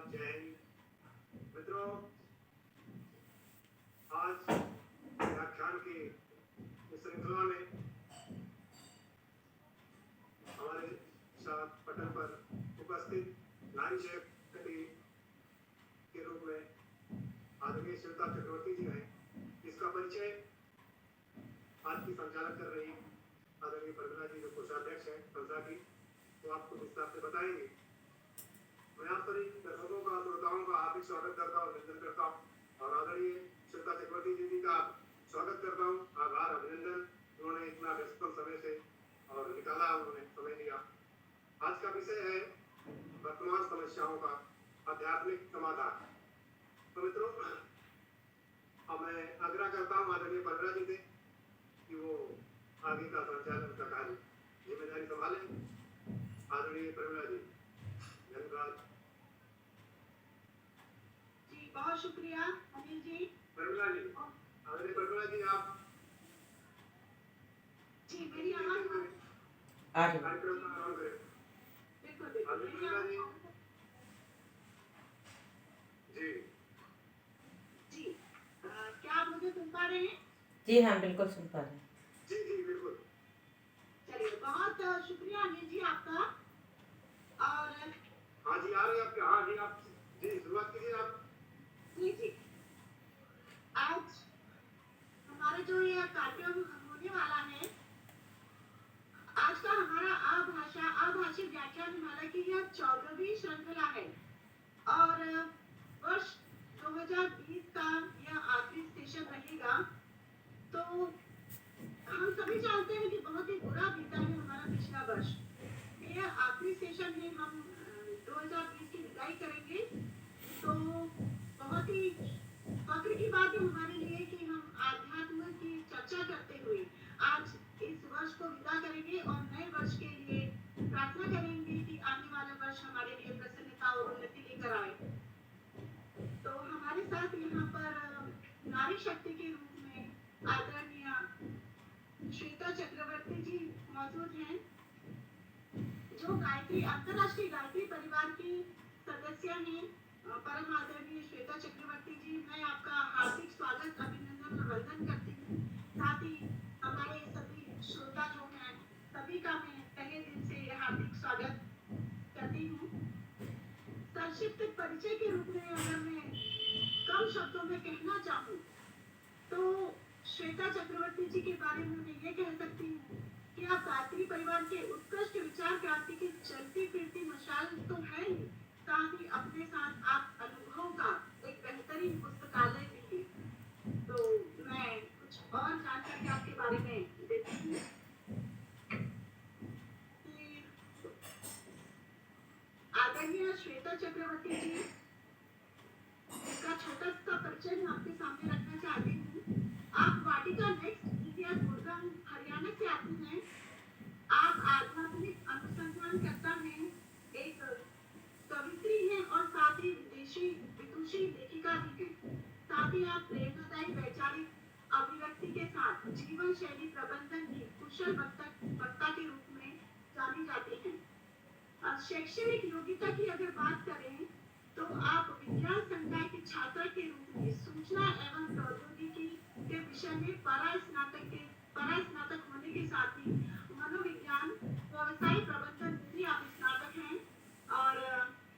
आदाब, जय हिंद। मित्रों, आज व्याख्यान की इस श्रृंखला में हमारे साथ पटल पर उपस्थित नारी शक्ति के रूप में आदरणीय श्वेता चक्रवर्ती जी हैं, जिसका परिचय आज की संचालक कर रही आदरणीय प्रमिला जी, जो कोषाध्यक्ष हैं संस्था की, वो आपको विस्तार से बताएंगे। मैं आप सभी दर्शकों का, श्रोताओं का हार्दिक स्वागत करता हूँ, अभिनंदन करता हूँ और आदरणीय श्वेता चक्रवर्ती जी का स्वागत करता हूँ। आभार, अभिनंदन, उन्होंने इतना व्यस्तम समय से और निकाला, उन्होंने समय लिया। आज का विषय है वर्तमान समस्याओं का आध्यात्मिक समाधान। तो मित्रों, अब मैं आग्रह करता हूँ आदरणीय प्रमिला जी से कि वो आगे का संचालन का कार्य जिम्मेदारी संभालें। आदरणीय प्रमिला जी, धन्यवाद जी। बहुत शुक्रिया अनिल जी। प्रमिला जी, आदरणीय प्रमिला जी, आप जी मेरी आवाज कार्यक्रम का आरंभ करें। बिल्कुल आदरणीय प्रमिला जी, जी जी। क्या आप मुझे सुन पा रहे हैं? जी हाँ, बिल्कुल सुन पा रहे हैं। जी जी बिल्कुल। चलिए, बहुत शुक्रिया अनिल जी आपका। और हाँ जी, आ रही है आपके। हाँ जी, आप जी शुरुआत कीजिए आप। जी जी, आज हमारा जो यह कार्यक्रम होने वाला है, आज का हमारा आभाषी व्याख्यान माला की यह 14वीं श्रृंखला है और वर्ष 2020 का यह आखिरी सेशन रहेगा। तो हम सभी जानते हैं कि बहुत ही बुरा बीता है हमारा पिछला वर्ष। यह आखिरी सेशन है, हम 2020 की विदाई करेंगे। तो बहुत ही फक्र की बात है हमारे लिए कि हम आध्यात्म की चर्चा करते हुए आज इस वर्ष को विदा करेंगे और नए वर्ष के लिए प्रार्थना करेंगे कि आने वाला वर्ष हमारे लिए प्रसन्नता और उन्नति लेकर आए। तो हमारे साथ यहाँ पर नारी शक्ति के रूप में आदरणीय श्वेता चक्रवर्ती जी मौजूद हैं, जो गायत्री अंतरराष्ट्रीय गायत्री परिवार की सदस्य हैं। परम आदरणीय श्वेता चक्रवर्ती जी, मैं आपका हार्दिक स्वागत, अभिनंदन और वंदन करती हूँ। साथ ही हमारे सभी श्रोता जो हैं, सभी का मैं पहले दिन से हार्दिक स्वागत करती हूँ। संक्षिप्त परिचय के रूप में अगर मैं कम शब्दों में कहना चाहूँ तो श्वेता चक्रवर्ती जी के बारे में मैं ये कह सकती हूँ कि आप गायत्री परिवार के उत्कृष्ट विचार क्रांति की चलती फिरती मशाल तो है ही, साथ ही अपने साथ आप अनुभव का एक बेहतरीन पुस्तकालय भी है। तो मैं कुछ और जानकारी आपके बारे में देती हूँ। आदरणीय श्वेता चक्रवर्ती जी का छोटा सा परिचय मैं आपके सामने रखना चाहती हूँ। आप वाटिका नेक्स्ट इंडिया गुड़गांव हरियाणा से आती हैं। आप आध्यात्मिक अनुसंधानकर्ता हैं, एक कवित्री हैं और साथ ही विदुषी लेखिका भी हैं। साथ ही आप प्रेरणादायी वैचारिक अभिव्यक्ति के साथ जीवन शैली प्रबंधन की कुशल वक्ता के रूप में जानी जाती हैं। शैक्षणिक योग्यता की अगर बात करें तो आप विज्ञान संकाय के छात्रा के रूप में सूचना एवं प्रौद्योगिकी के विषय में परास्नातक होने के साथ ही मनोविज्ञान व्यवसाय प्रबंधन में भी आप स्नातक हैं। और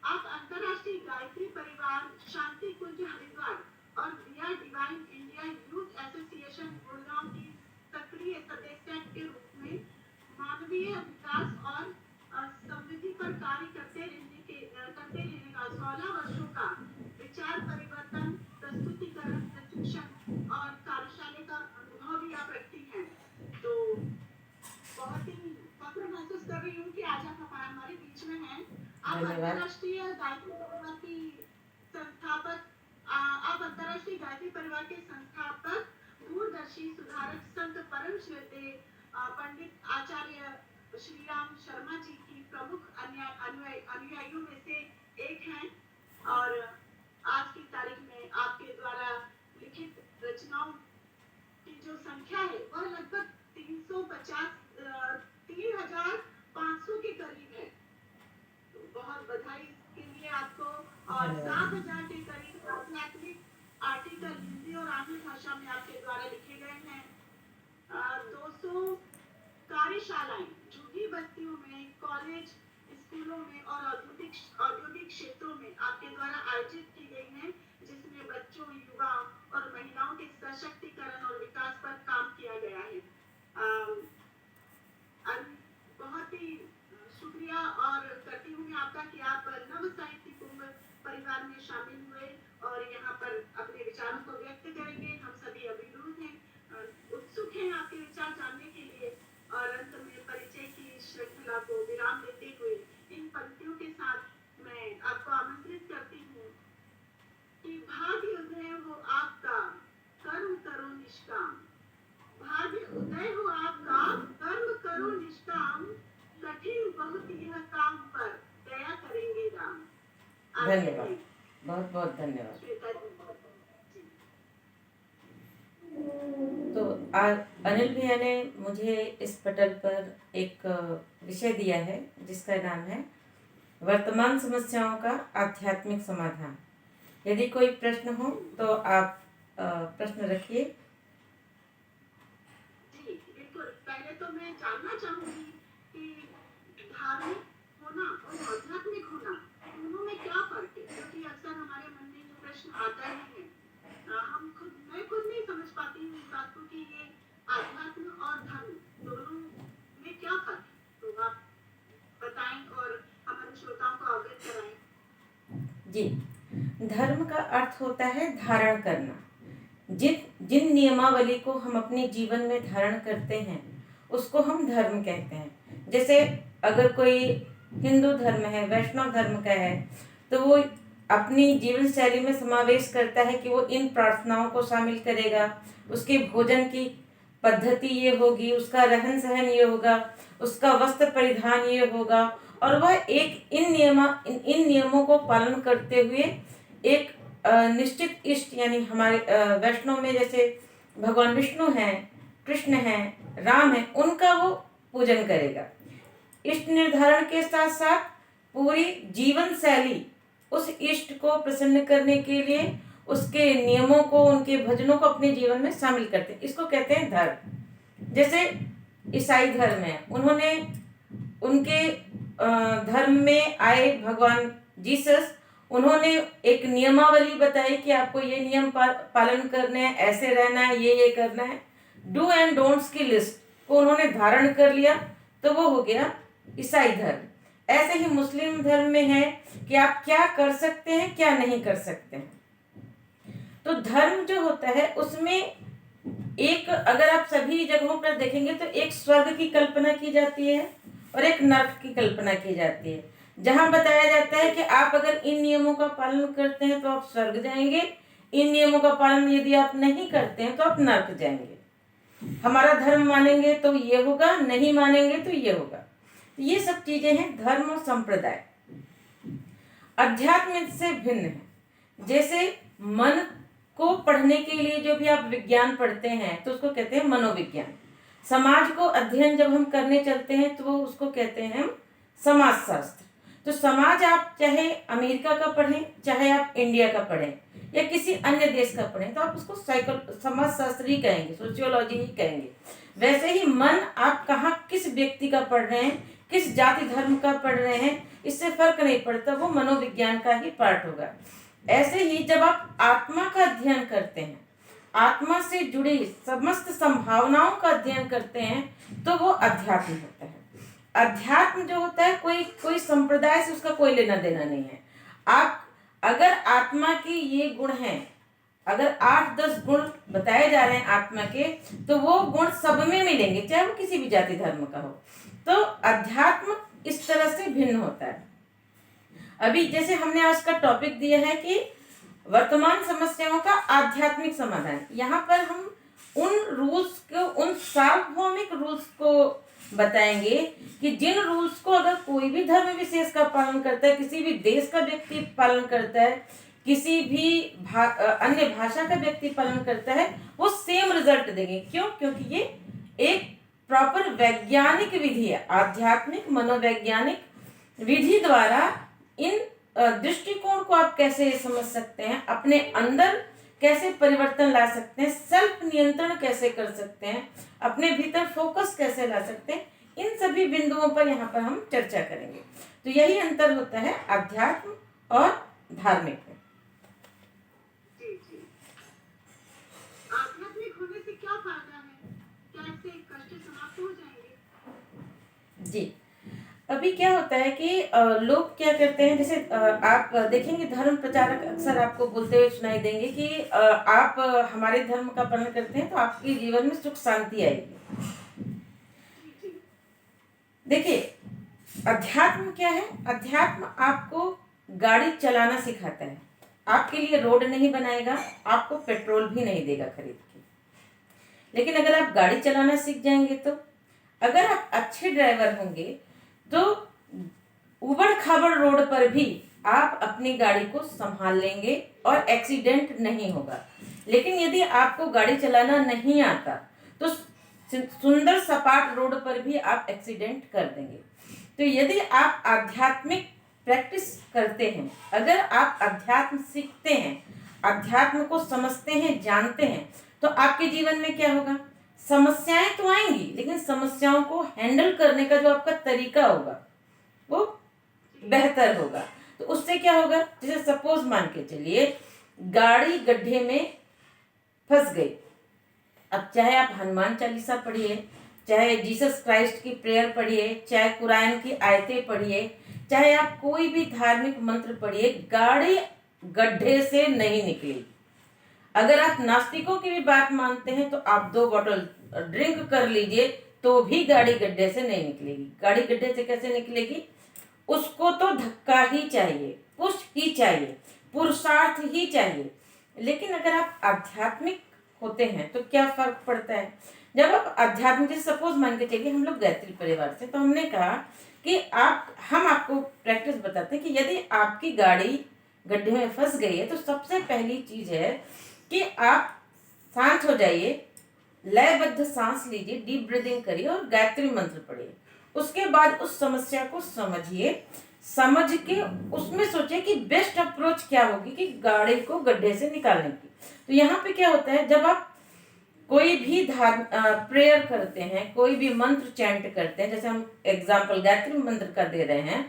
आप अंतरराष्ट्रीय गायत्री परिवार शांति कुंज हरिद्वार और दिया divine India youth association Gurgaon की सक्रिय सदस्य के रूप में मानवीय विकास और समृद्धि पर कार्य करते रहने का 16 वर्षों का विचार परिवर्तन, प्रस्तुतिकरण, प्रशिक्षण और कार्यशाला का अनुभव भी आप रखती हैं। तो बहुत ही फक्र महसूस कर रही हूँ कि आज आप हमारे बीच में हैं। आप अंतरराष्ट्रीय गायत्री परिवार की संस्थापक, आप अंतरराष्ट्रीय गायत्री परिवार के संस्थापक, दूरदर्शी सुधारक, संत परम श्रद्धेय पंडित आचार्य श्री राम शर्मा जी की प्रमुख अनुयायियों में से एक हैं। और आज की तारीख में आपके द्वारा लिखित रचनाओं की जो संख्या है वह लगभग 3500 के करीब है। तो बहुत बधाई के लिए आपको। और धन्यवाद। 7,000 के करीब आध्यात्मिक आर्टिकल हिंदी और आंग्ल भाषा में आपके द्वारा लिखे गए हैं। 200 कार्यशालाएं झुग्गी बस्तियों में, कॉलेज, स्कूलों में और औद्योगिक क्षेत्रों में आपके द्वारा आयोजित की गई हैं, जिसमें बच्चों, युवाओं और महिलाओं के सशक्तिकरण और विकास पर काम किया गया है। बहुत ही शुक्रिया और करती हूँ मैं आपका कि आप नव साहित्य कुंभ परिवार में शामिल हुए और यहाँ पर अपने विचारों को व्यक्त करेंगे। हम सभी अभिरूप हैं, उत्सुक हैं आपके विचार जानने के लिए। और अंत में परिचय की श्रृंखला को विराम देते हुए इन पंक्तियों के साथ मैं आपको आमंत्रित करती हूँ कि भाग्य उदय हो आपका, कर्म करो निष्काम। भाग्य उदय हो आपका, कर्म करो निष्काम। कठिन बहुत यह काम पर, दया करेंगे राम। धन्यवाद, बहुत बहुत धन्यवाद। श्वेता जी। तो अनिल भैया ने मुझे इस पटल पर एक विषय दिया है जिसका नाम है वर्तमान समस्याओं का आध्यात्मिक समाधान। यदि कोई प्रश्न हो तो आप प्रश्न रखिए। जी बिल्कुल। पहले तो मैं जानना चाहूंगी कि धार्मिक होना और आध्यात्मिक होना दोनों में क्या फर्क है, क्योंकि अक्सर हमारे मन में जो प्रश्न आता ही है, मैं खुद नहीं समझ पाती हूँ इस बात को कि ये आध्यात्म और धर्म दोनों में क्या फर्क है। तो आप बताएं और हमारे श्रोताओं को अवगत कराएं। जी, धर्म का अर्थ होता है धारण करना। जिन नियमावली को हम अपने जीवन में धारण करते हैं उसको हम धर्म कहते हैं। जैसे अगर कोई हिंदू धर्म है, वैष्णव धर्म का है, तो वो अपनी जीवन शैली में समावेश करता है कि वो इन प्रार्थनाओं को शामिल करेगा, उसके भोजन की पद्धति ये होगी, उसका रहन सहन ये होगा, उसका वस्त्र परिधान ये होगा, और वह एक इन नियमों को पालन करते हुए एक निश्चित इष्ट, यानी हमारे वैष्णव में जैसे भगवान विष्णु हैं, कृष्ण हैं, राम हैं, उनका वो पूजन करेगा। इष्ट निर्धारण के साथ साथ पूरी जीवन शैली उस इष्ट को प्रसन्न करने के लिए उसके नियमों को, उनके भजनों को अपने जीवन में शामिल करते हैं। इसको कहते हैं धर्म। जैसे ईसाई धर्म है, उन्होंने उनके धर्म में आए भगवान जीसस, उन्होंने एक नियमावली बताई कि आपको ये नियम पालन करने हैं, ऐसे रहना है, ये करना है। डू एंड डोंट्स की लिस्ट को उन्होंने धारण कर लिया, तो वो हो गया ईसाई धर्म। ऐसे ही मुस्लिम धर्म में है कि आप क्या कर सकते हैं, क्या नहीं कर सकते हैं। तो धर्म जो होता है उसमें एक, अगर आप सभी जगहों पर देखेंगे तो एक स्वर्ग की कल्पना की जाती है और एक नर्क की कल्पना की जाती है। जहां बताया जाता है कि आप अगर इन नियमों का पालन करते हैं तो आप स्वर्ग जाएंगे, इन नियमों का पालन यदि आप नहीं करते हैं तो आप नर्क जाएंगे। हमारा धर्म मानेंगे तो ये होगा, नहीं मानेंगे तो ये होगा। ये सब चीजें हैं धर्म और संप्रदाय। अध्यात्म से भिन्न है। जैसे मन को पढ़ने के लिए जो भी आप विज्ञान पढ़ते हैं तो उसको कहते हैं मनोविज्ञान। समाज को अध्ययन जब हम करने चलते हैं तो वो उसको कहते हैं हम समाजशास्त्र। तो समाज आप चाहे अमेरिका का पढ़ें, चाहे आप इंडिया का पढ़ें या किसी अन्य देश का पढ़ें, तो आप उसको समाजशास्त्र ही कहेंगे, सोशियोलॉजी ही कहेंगे। वैसे ही मन आप कहाँ किस व्यक्ति का पढ़ रहे हैं, किस जाति धर्म का पढ़ रहे हैं, इससे फर्क नहीं पड़ता, वो मनोविज्ञान का ही पार्ट होगा। ऐसे ही जब आप आत्मा का अध्ययन करते हैं, आत्मा से जुड़ी समस्त संभावनाओं का अध्ययन करते हैं, तो वो अध्यात्म होता है। अध्यात्म जो होता है कोई संप्रदाय से उसका कोई लेना देना नहीं है। आप अगर आत्मा की ये गुण हैं, अगर 8-10 गुण बताए जा रहे हैं आत्मा के, तो वो गुण सब में मिलेंगे, चाहे वो किसी भी जाति धर्म का हो। तो अध्यात्म इस तरह से भिन्न होता है। अभी जैसे हमने आज का टॉपिक दिया है कि वर्तमान समस्याओं का आध्यात्मिक समाधान। यहाँ पर हम उन रूल्स को, उन सार्वभौमिक रूल्स को बताएंगे कि जिन रूल्स को अगर कोई भी धर्म विशेष का पालन करता है, किसी भी देश का व्यक्ति पालन करता है, किसी भी अन्य भाषा का व्यक्ति पालन करता है, वो सेम रिजल्ट देंगे। क्यों? क्योंकि ये एक प्रॉपर वैज्ञानिक विधि है। आध्यात्मिक मनोवैज्ञानिक विधि द्वारा इन दृष्टिकोण को आप कैसे समझ सकते हैं, अपने अंदर कैसे परिवर्तन ला सकते हैं, सेल्फ नियंत्रण कैसे कर सकते हैं, अपने भीतर फोकस कैसे ला सकते हैं, इन सभी बिंदुओं पर यहाँ पर हम चर्चा करेंगे। तो यही अंतर होता है अध्यात्म और धार्मिक में। जी जी। आध्यात्मिक होने से क्या फायदा है? क्या इससे कष्ट समाप्त हो जाएंगे? जी, अभी क्या होता है कि लोग क्या करते हैं, जैसे आप देखेंगे धर्म प्रचारक अक्सर आपको बोलते हुए सुनाई देंगे कि आप हमारे धर्म का पालन करते हैं तो आपके जीवन में सुख शांति आएगी। देखिए, अध्यात्म क्या है? अध्यात्म आपको गाड़ी चलाना सिखाता है, आपके लिए रोड नहीं बनाएगा, आपको पेट्रोल भी नहीं देगा खरीद के। लेकिन अगर आप गाड़ी चलाना सीख जाएंगे तो अगर आप अच्छे ड्राइवर होंगे तो उबड़ खाबड़ रोड पर भी आप अपनी गाड़ी को संभाल लेंगे और एक्सीडेंट नहीं होगा। लेकिन यदि आपको गाड़ी चलाना नहीं आता तो सुंदर सपाट रोड पर भी आप एक्सीडेंट कर देंगे। तो यदि आप आध्यात्मिक प्रैक्टिस करते हैं, अगर आप अध्यात्म सीखते हैं, अध्यात्म को समझते हैं, जानते हैं, तो आपके जीवन में क्या होगा? समस्याएं तो आएंगी, लेकिन समस्याओं को हैंडल करने का जो आपका तरीका होगा वो बेहतर होगा। तो उससे क्या होगा? जैसे सपोज मान के चलिए गाड़ी गड्ढे में फंस गई, अब चाहे आप हनुमान चालीसा पढ़िए, चाहे जीसस क्राइस्ट की प्रेयर पढ़िए, चाहे कुरान की आयतें पढ़िए, चाहे आप कोई भी धार्मिक मंत्र पढ़िए, गाड़ी गड्ढे से नहीं निकलेगी। अगर आप नास्तिकों की भी बात मानते हैं तो आप 2 बोतल ड्रिंक कर लीजिए तो भी गाड़ी गड्ढे से नहीं निकलेगी। गाड़ी गड्ढे से कैसे निकलेगी? उसको तो धक्का ही चाहिए, पुश ही चाहिए, पुरुषार्थ ही चाहिए। लेकिन अगर आप आध्यात्मिक होते हैं तो क्या फर्क पड़ता है? जब आप आध्यात्मिक, सपोज मान के चलिए हम लोग गायत्री परिवार से, तो हमने कहा कि हम आपको प्रैक्टिस बताते हैं कि यदि आपकी गाड़ी गड्ढे में फंस गई है तो सबसे पहली चीज है कि आप शांत हो जाइए, लयबद्ध सांस लीजिए, डीप ब्रीदिंग करिए और गायत्री मंत्र पढ़िए। उसके बाद उस समस्या को समझिए, समझ के उसमें सोचिए कि बेस्ट अप्रोच क्या होगी कि गाड़ी को गड्ढे से निकालने की। तो यहाँ पे क्या होता है, जब आप कोई भी प्रेयर करते हैं, कोई भी मंत्र चैंट करते हैं, जैसे हम एग्जाम्पल गायत्री मंत्र का दे रहे हैं,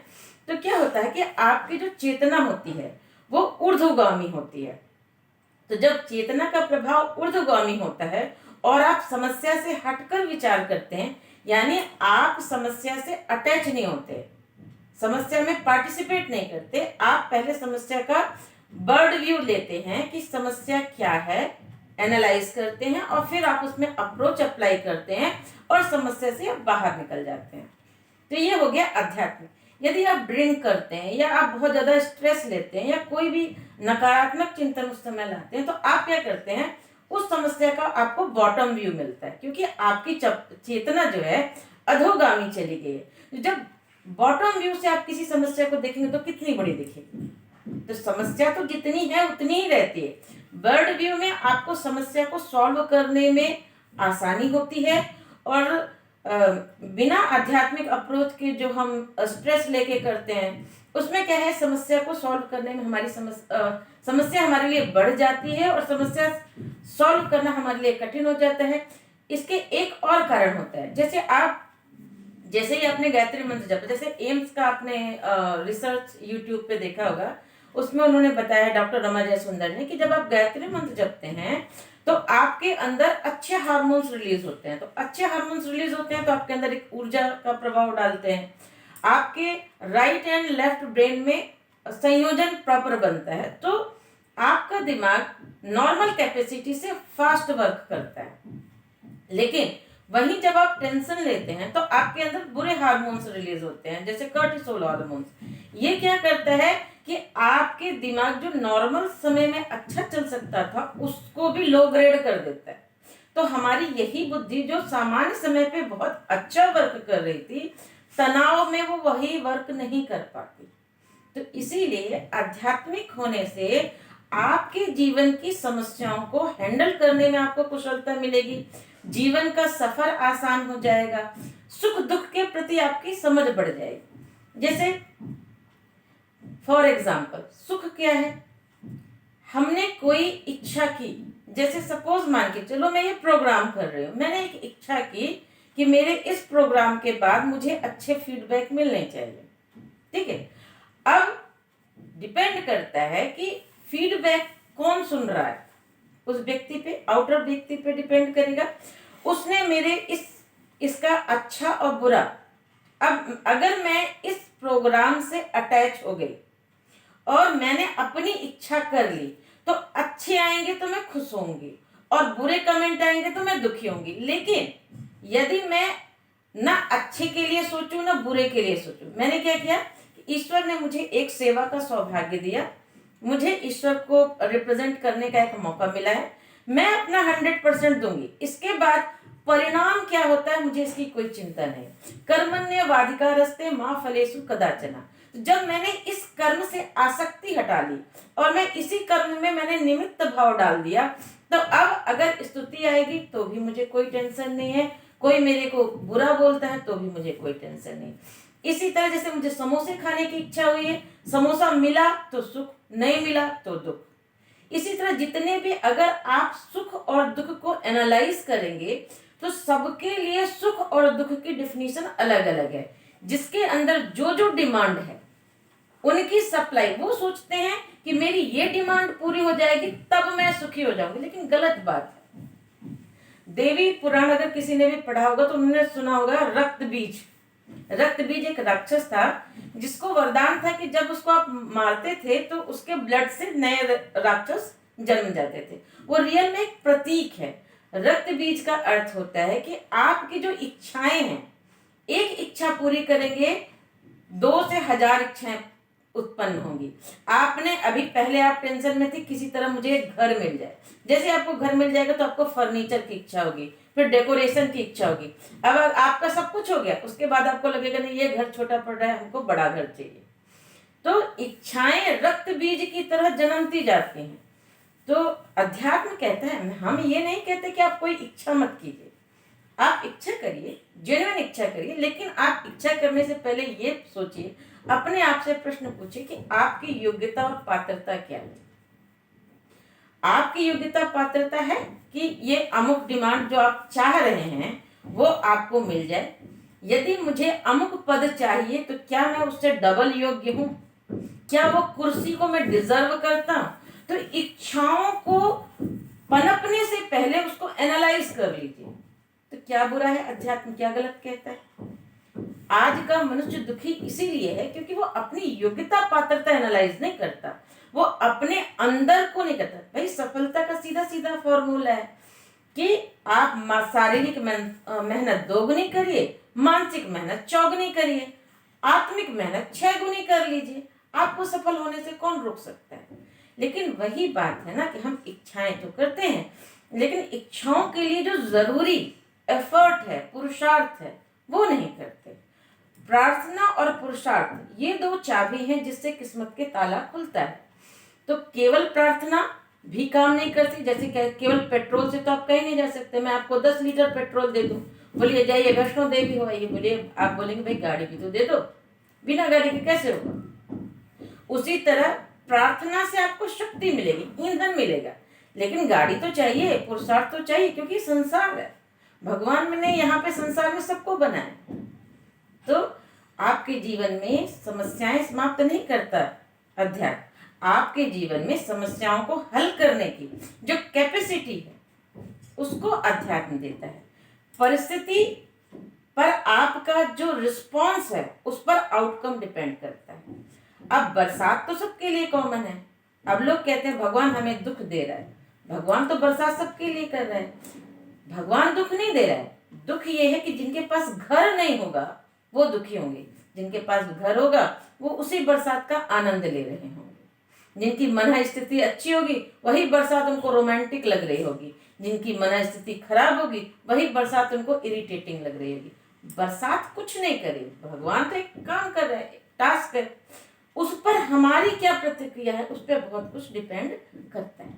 तो क्या होता है कि आपकी जो चेतना होती है वो ऊर्ध्वगामी होती है। तो जब चेतना का प्रभाव ऊर्ध्वगामी होता है और आप समस्या से हटकर विचार करते हैं, यानी आप समस्या से अटैच नहीं होते, समस्या में पार्टिसिपेट नहीं करते, आप पहले समस्या का बर्ड व्यू लेते हैं कि समस्या क्या है, एनालाइज करते हैं और फिर आप उसमें अप्रोच अप्लाई करते हैं और समस्या से आप बाहर निकल जाते हैं। तो ये हो गया अध्यात्म। यदि आप ड्रिंक करते हैं या आप बहुत ज्यादा स्ट्रेस लेते हैं या कोई भी नकारात्मक चिंतन उस समय लाते हैं, तो आप क्या करते हैं, उस समस्या का आपको बॉटम व्यू मिलता है, क्योंकि आपकी चेतना जो है अधोगामी चली गई है। जब बॉटम व्यू से आप किसी समस्या को देखेंगे तो कितनी बड़ी दिखेगी? तो समस्या तो जितनी है उतनी ही रहती है। बर्ड व्यू में आपको समस्या को सॉल्व करने में आसानी होती है और बिना आध्यात्मिक अप्रोच के जो हम स्ट्रेस लेके करते हैं उसमें क्या है, समस्या को सॉल्व करने में हमारी समस्या हमारे लिए बढ़ जाती है और समस्या सॉल्व करना हमारे लिए कठिन हो जाता है। इसके एक और कारण होता है, जैसे ही आपने गायत्री मंत्र जपा, जैसे एम्स का आपने रिसर्च यूट्यूब पे देखा होगा, उसमें उन्होंने बताया, डॉक्टर रमा जयसुंदर ने, कि जब आप गायत्री मंत्र जपते हैं तो आपके अंदर अच्छे हार्मोन्स रिलीज होते हैं। तो अच्छे हार्मोन्स रिलीज होते हैं तो आपके अंदर एक ऊर्जा का प्रभाव डालते हैं, आपके राइट एंड लेफ्ट ब्रेन में संयोजन प्रॉपर बनता है, तो आपका दिमाग नॉर्मल कैपेसिटी से फास्ट वर्क करता है। लेकिन वहीं जब आप टेंशन लेते हैं तो आपके अंदर बुरे हार्मोन्स रिलीज होते हैं, जैसे कॉर्टिसोल हार्मोन्स। ये क्या करता है कि आपके दिमाग जो नॉर्मल समय में अच्छा चल सकता था उसको भी लो ग्रेड कर देता है। तो हमारी यही बुद्धि जो सामान्य समय पे बहुत अच्छा वर्क कर रही थी, तनाव में वो वही वर्क नहीं कर पाती। तो इसीलिए आध्यात्मिक होने से आपके जीवन की समस्याओं को हैंडल करने में आपको कुशलता मिलेगी, जीवन का सफर आसान हो जाएगा, सुख दुख के प्रति आपकी समझ बढ़ जाएगी। जैसे फॉर एग्जाम्पल, सुख क्या है? हमने कोई इच्छा की, जैसे सपोज मान के चलो मैं ये प्रोग्राम कर रही हूँ, मैंने एक इच्छा की कि मेरे इस प्रोग्राम के बाद मुझे अच्छे फीडबैक मिलने चाहिए, ठीक है। अब डिपेंड करता है कि फीडबैक कौन सुन रहा है, उस व्यक्ति पे, आउटर व्यक्ति पे डिपेंड करेगा। उसने मेरे इसका अच्छा और बुरा, अब अगर मैं इस प्रोग्राम से अटैच हो गई और मैंने अपनी इच्छा कर ली, तो अच्छे आएंगे तो मैं खुश होंगी और बुरे कमेंट आएंगे तो मैं दुखी होंगी। लेकिन यदि मैं ना अच्छे के लिए सोचूं ना बुरे के लिए सोचूं, मैंने क्या किया, ईश्वर ने मुझे एक सेवा का सौभाग्य दिया, मुझे ईश्वर को रिप्रेजेंट करने का एक मौका मिला है, मैं अपना 100% दूंगी। इसके बाद परिणाम क्या होता है मुझे इसकी कोई चिंता नहीं। कर्मण्येवाधिकारस्ते मा फलेषु कदाचन। जब मैंने इस कर्म से आसक्ति हटा ली और मैं इसी कर्म में मैंने निमित्त भाव डाल दिया, तो अब अगर स्तुति आएगी तो भी मुझे कोई टेंशन नहीं है, कोई मेरे को बुरा बोलता है तो भी मुझे कोई टेंशन नहीं। इसी तरह जैसे मुझे समोसे खाने की इच्छा हुई है, समोसा मिला तो सुख, नहीं मिला तो दुख। इसी तरह जितने भी अगर आप सुख और दुख को एनालाइज करेंगे तो सबके लिए सुख और दुख की डेफिनेशन अलग अलग है। जिसके अंदर जो जो डिमांड है उनकी सप्लाई, वो सोचते हैं कि मेरी ये डिमांड पूरी हो जाएगी तब मैं सुखी हो जाऊंगी, लेकिन गलत बात है। देवी पुराण अगर किसी ने भी पढ़ा होगा तो उन्होंने सुना होगा रक्त बीज। रक्त बीज एक राक्षस था जिसको वरदान था कि जब उसको आप मारते थे तो उसके ब्लड से नए राक्षस जन्म जाते थे। वो रियल में एक प्रतीक है। रक्त बीज का अर्थ होता है कि आपकी जो इच्छाएं हैं, एक इच्छा पूरी करेंगे 2 से 1000 इच्छाएं उत्पन्न होंगी। आपने अभी पहले आप टेंशन में थी किसी तरह मुझे एक घर मिल जाए, जैसे आपको घर मिल जाएगा तो आपको फर्नीचर की इच्छा होगी, फिर डेकोरेशन की इच्छा होगी। अब आपका सब कुछ हो गया, उसके बाद आपको लगेगा नहीं ये घर छोटा पड़ रहा है, हमको बड़ा घर चाहिए। तो इच्छाएं रक्त बीज की तरह जन्मती जाती हैं। तो अध्यात्म कहता है, हम ये नहीं कहते कि आप कोई इच्छा मत कीजिए, आप इच्छा करिए, जेन्युइन इच्छा करिए, लेकिन आप इच्छा करने से पहले ये सोचिए, अपने आप से प्रश्न पूछिए कि आपकी योग्यता और पात्रता क्या है। आपकी योग्यता पात्रता है कि ये अमुक डिमांड जो आप चाह रहे हैं वो आपको मिल जाए। यदि मुझे अमुक पद चाहिए तो क्या मैं उससे डबल योग्य हूं? क्या वो कुर्सी को मैं डिजर्व करता हूं? तो इच्छाओं को पनपने से पहले उसको एनालाइज कर लीजिए। तो क्या बुरा है अध्यात्म, क्या गलत कहता है? आज का मनुष्य दुखी इसीलिए है क्योंकि वो अपनी योग्यता पात्रता एनालाइज नहीं करता, वो अपने अंदर को नहीं करता। भाई सफलता का सीधा सीधा फॉर्मूला है कि आप शारीरिक मेहनत 2 गुनी करिए, मानसिक मेहनत 4 गुनी करिए, आत्मिक मेहनत 6 गुनी कर लीजिए। आपको सफल होने से कौन रोक सकता है? लेकिन वही बात है ना कि हम इच्छाएं तो करते हैं, लेकिन इच्छाओं के लिए जो जरूरी एफर्ट है, पुरुषार्थ है, वो नहीं करते। प्रार्थना और पुरुषार्थ ये 2 चाबी हैं जिससे किस्मत के ताला खुलता है। तो केवल प्रार्थना भी काम नहीं करती, जैसे केवल पेट्रोल से तो आप कहीं नहीं जा सकते। मैं आपको 10 लीटर पेट्रोल दे दूं, बोलिए जाइए वैष्णो देवी हो आइए, बोलिए, आप बोलेंगे भाई गाड़ी भी तो दे दो, बिना गाड़ी के कैसे होगा? उसी तरह प्रार्थना से आपको शक्ति मिलेगी, ईंधन मिलेगा, लेकिन गाड़ी तो चाहिए, पुरुषार्थ तो चाहिए, क्योंकि संसार है, भगवान ने यहाँ पे संसार में सबको बनाया। तो आपके जीवन में समस्याएं समाप्त नहीं करता अध्यात्म, आपके जीवन में समस्याओं को हल करने की जो कैपेसिटी है उसको अध्यात्म देता है। परिस्थिति पर आपका जो रिस्पॉन्स है उस पर आउटकम डिपेंड करता है। अब बरसात तो सबके लिए कॉमन है। अब लोग कहते हैं भगवान हमें दुख दे रहा है, भगवान तो बरसात सबके लिए कर रहा है। भगवान दुख नहीं दे रहा है, दुख ये है कि जिनके पास घर नहीं होगा वो दुखी होंगे, जिनके पास घर होगा वो उसी बरसात का आनंद ले रहे होंगे। जिनकी मन स्थिति अच्छी होगी वही बरसात उनको रोमांटिक लग रही होगी, जिनकी मन स्थिति खराब होगी वही बरसात उनको इरिटेटिंग लग रही होगी। बरसात कुछ नहीं करे, भगवान तो एक काम कर रहा है, टास्क है, उस पर हमारी क्या प्रतिक्रिया है उस पर बहुत कुछ डिपेंड करता है।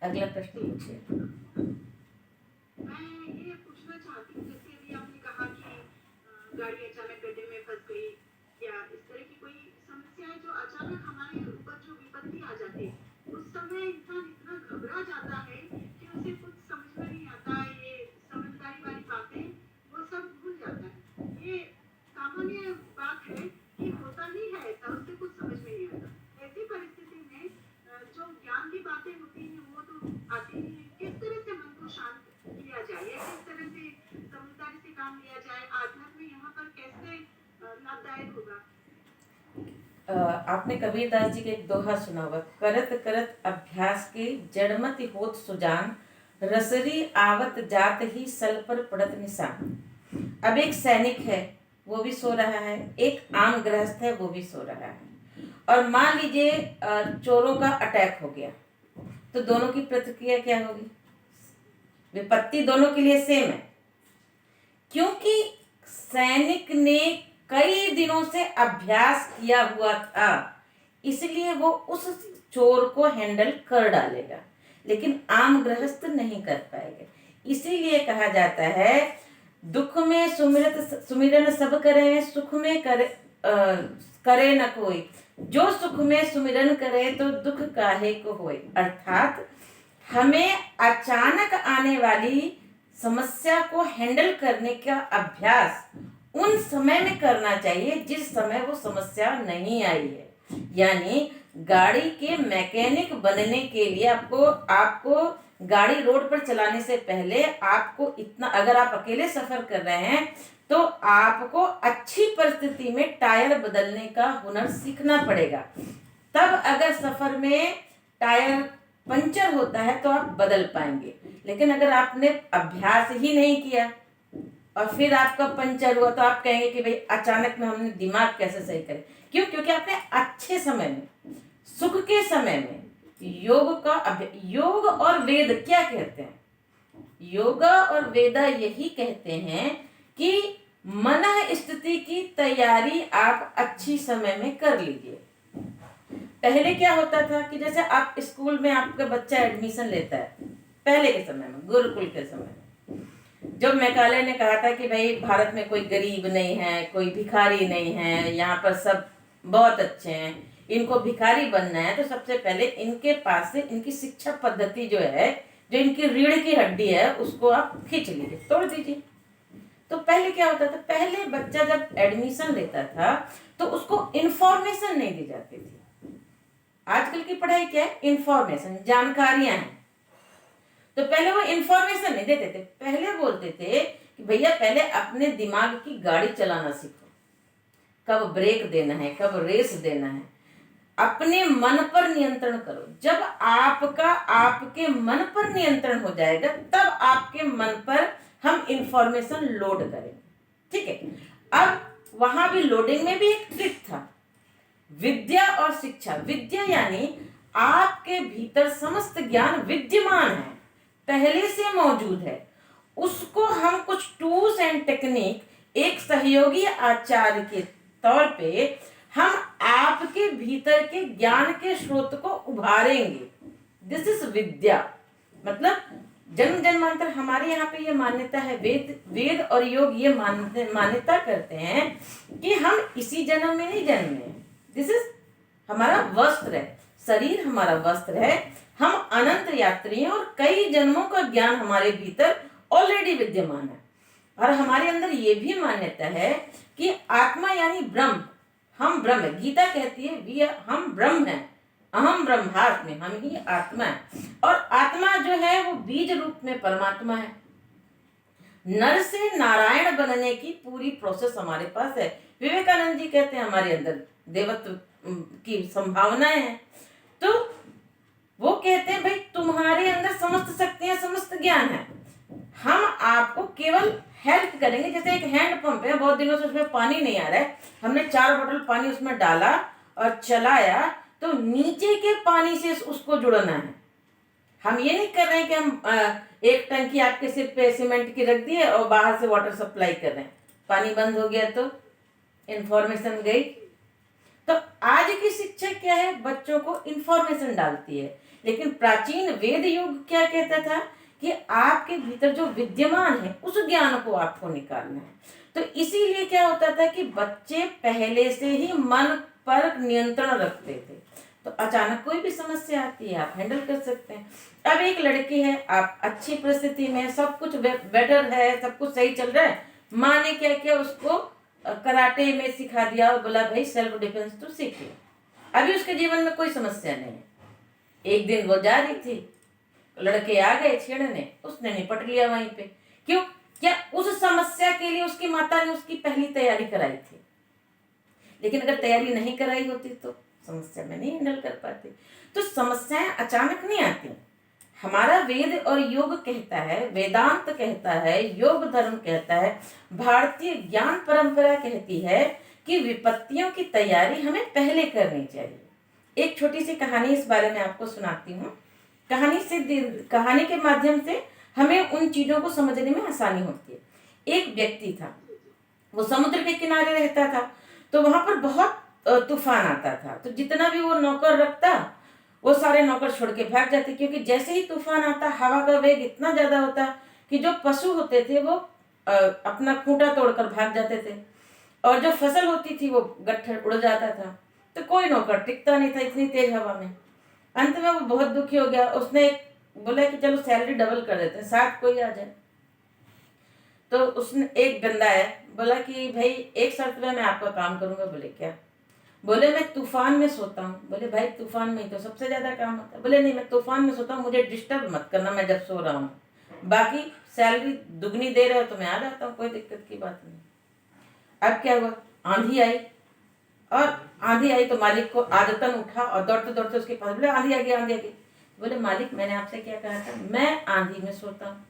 अगला प्रश्न पूछिए। मैं ये पूछना चाहती हूँ, जैसे अभी आपने कहा कि गाड़ी अचानक गड्ढे में फंस गई या इस तरह की कोई अचानक हमारे ऊपर जो विपत्ति आ जाती है, उस समय इंसान इतना घबरा जाता है कि उसे कुछ समझ में नहीं आता, ये समझदारी वाली बातें वो सब भूल जाता है। ये सामान्य बात है कि होता ही है ऐसा, उसे कुछ समझ में नहीं आता। ऐसी परिस्थिति में जो ज्ञान की बातें होती हैं वो तो आती ही है। किस तरह से मन को शांत किया जाए या किस तरह से समझदारी से काम लिया जाए, आध्यात्म यहाँ पर कैसे लाभदायक होगा? आपने कबीरदास जी के एक दोहा सुना होगा, करत करत अभ्यास के जड़मति होत सुजान, रसरी आवत जात ही सल पर पड़त निशान। अब एक सैनिक है वो भी सो रहा है, एक आम गृहस्थ है वो भी सो रहा है, और मान लीजिए चोरों का अटैक हो गया, तो दोनों की प्रतिक्रिया क्या होगी? विपत्ति दोनों के लिए सेम है, क्योंकि सैनिक ने कई दिनों से अभ्यास किया हुआ था, इसलिए वो उस चोर को हैंडल कर डालेगा, लेकिन आम गृहस्थ नहीं कर पाएगा। इसीलिए कहा जाता है, दुख में सुमिरन सब करे, सुख में करे न कोई, जो सुख में सुमिरन करे तो दुख काहे को होए। अर्थात हमें अचानक आने वाली समस्या को हैंडल करने का अभ्यास उन समय में करना चाहिए जिस समय वो समस्या नहीं आई है। यानी गाड़ी के मैकेनिक बनने के लिए आपको गाड़ी रोड पर चलाने से पहले आपको इतना, अगर आप अकेले सफर कर रहे हैं तो आपको अच्छी परिस्थिति में टायर बदलने का हुनर सीखना पड़ेगा। तब अगर सफर में टायर पंचर होता है तो आप बदल पाएंगे। लेकिन अगर आपने अभ्यास ही नहीं किया और फिर आपका पंचर हुआ तो आप कहेंगे कि भाई अचानक में हमने दिमाग कैसे सही करें। क्यों? क्योंकि आपने अच्छे समय में, सुख के समय में योग और वेद क्या कहते हैं? योगा और वेदा यही कहते हैं कि मन स्थिति की तैयारी आप अच्छी समय में कर लीजिए। पहले क्या होता था कि जैसे आप स्कूल में आपका बच्चा एडमिशन लेता है, पहले के समय में, गुरुकुल के समय में, जब मैकाले ने कहा था कि भाई भारत में कोई गरीब नहीं है, कोई भिखारी नहीं है, यहाँ पर सब बहुत अच्छे हैं, इनको भिखारी बनना है, तो सबसे पहले इनके पास से इनकी शिक्षा पद्धति जो है, जो इनकी रीढ़ की हड्डी है, उसको आप खींच लीजिए, तोड़ दीजिए। तो पहले क्या होता था, पहले बच्चा जब एडमिशन लेता था तो उसको इंफॉर्मेशन नहीं दी जाती थी। आजकल की पढ़ाई क्या है? इंफॉर्मेशन, जानकारियां हैं। तो पहले वो इंफॉर्मेशन नहीं देते थे, पहले बोलते थे कि भैया पहले अपने दिमाग की गाड़ी चलाना सीखो, कब ब्रेक देना है, कब रेस देना है, अपने मन पर नियंत्रण करो। जब आपके मन पर नियंत्रण हो जाएगा तब आपके मन पर हम इंफॉर्मेशन लोड करेंगे। ठीक है। अब वहां भी लोडिंग में भी एक ट्रिक था, विद्या और शिक्षा। विद्या यानी आपके भीतर समस्त ज्ञान विद्यमान है, पहले से मौजूद है, उसको हम कुछ टूल्स एंड टेक्निक एक सहयोगी आचार्य के तौर पे हम आपके भीतर के ज्ञान के स्रोत को उभारेंगे। दिस इज विद्या। मतलब जन्म जन्मांतर हमारे यहाँ पे ये मान्यता है, वेद और योग ये मान्यता करते हैं कि हम इसी जन्म में नहीं जन्मे। दिस इज हमारा वस्त्र है, शरीर हमारा वस्त्र है, हम अनंत यात्री हैं और कई जन्मों का ज्ञान हमारे भीतर ऑलरेडी विद्यमान है। और हमारे अंदर ये भी मान्यता है कि आत्मा यानी ब्रह्म, हम ब्रह्म है। गीता कहती है हम ब्रह्म हैं, अहम ब्रह्मास्मि, हम ही आत्मा है। और आत्मा जो है वो बीज रूप में परमात्मा है। नर से नारायण बनने की पूरी प्रोसेस हमारे पास है। विवेकानंद जी कहते हैं हमारे अंदर देवत्व की संभावनाएं हैं। तो वो कहते हैं भाई तुम्हारे अंदर समस्त शक्तियां, समस्त ज्ञान है, हम आपको केवल हेल्प करेंगे। जैसे एक हैंड पंप है, बहुत दिनों से उसमें पानी नहीं आ रहा है, हमने 4 बोतल पानी उसमें डाला और चलाया, तो नीचे के पानी से उसको जुड़ना है। हम ये नहीं कर रहे हैं कि हम एक टंकी आपके सिर पे सीमेंट की रख दिए और बाहर से वाटर सप्लाई कर रहे हैं, पानी बंद हो गया तो इंफॉर्मेशन गई। तो आज की शिक्षा क्या है? बच्चों को इंफॉर्मेशन डालती है। लेकिन प्राचीन वेद युग क्या कहता था कि आपके भीतर जो विद्यमान है उस ज्ञान को आपको निकालना है। तो इसीलिए क्या होता था कि बच्चे पहले से ही मन पर नियंत्रण रखते थे। तो अचानक कोई भी समस्या आती है, आप हैंडल कर सकते हैं। अब एक लड़की है, आप अच्छी परिस्थिति में, सब कुछ बेटर है, सब कुछ सही चल रहा है, माँ ने क्या किया, उसको कराटे में सिखा दिया और बोला भाई सेल्फ डिफेंस तो सीख लो। अभी उसके जीवन में कोई समस्या नहीं है। एक दिन वो जा रही थी, लड़के आ गए छेड़ने, उसने निपट लिया वहीं पे। क्यों? क्या उस समस्या के लिए उसकी माता ने उसकी पहली तैयारी कराई थी। लेकिन अगर तैयारी नहीं कराई होती तो समस्या में नहीं हैंडल कर पाती। तो समस्याएं अचानक नहीं आती। हमारा वेद और योग कहता है, वेदांत कहता है, योग धर्म कहता है, भारतीय ज्ञान परंपरा कहती है कि विपत्तियों की तैयारी हमें पहले करनी चाहिए। एक छोटी सी कहानी इस बारे में आपको सुनाती हूँ। कहानी के माध्यम से हमें उन चीजों को समझने में आसानी होती है। एक व्यक्ति था, वो समुद्र के किनारे रहता था, तो वहां पर बहुत तूफान आता था। तो जितना भी वो नौकर रखता, वो सारे नौकर छोड़ के भाग जाते, क्योंकि जैसे ही तूफान आता, हवा का वेग इतना ज्यादा होता कि जो पशु होते थे वो अपना खूंटा तोड़कर भाग जाते थे, और जो फसल होती थी वो गट्ठर उड़ जाता था। तो कोई नौकर टिकता नहीं था इतनी तेज हवा में। अंत में वो बहुत दुखी हो गया। उसने बोला कि चलो सैलरी डबल कर देते हैं, साथ कोई आ जाए। तो उसने, एक बंदा है, बोला कि भाई एक शर्त में मैं आपका काम करूंगा। बोले क्या? बोले मैं तूफान में सोता हूँ। बोले भाई तूफान में ही तो सबसे ज्यादा काम होता है। बोले नहीं, मैं तूफान में सोता हूँ, मुझे डिस्टर्ब मत करना मैं जब सो रहा हूँ, बाकी सैलरी दुगनी दे रहे हो तो मैं आ जाता हूँ, कोई दिक्कत की बात नहीं। अब क्या हुआ, आंधी आई, और आंधी आई तो मालिक को आदतन उठा और दौड़ते दौड़ते उसके पास, बोले आंधी आ गई, आंधी आ गई। बोले मालिक मैंने आपसे क्या कहा था, मैं आंधी में सोता हूँ।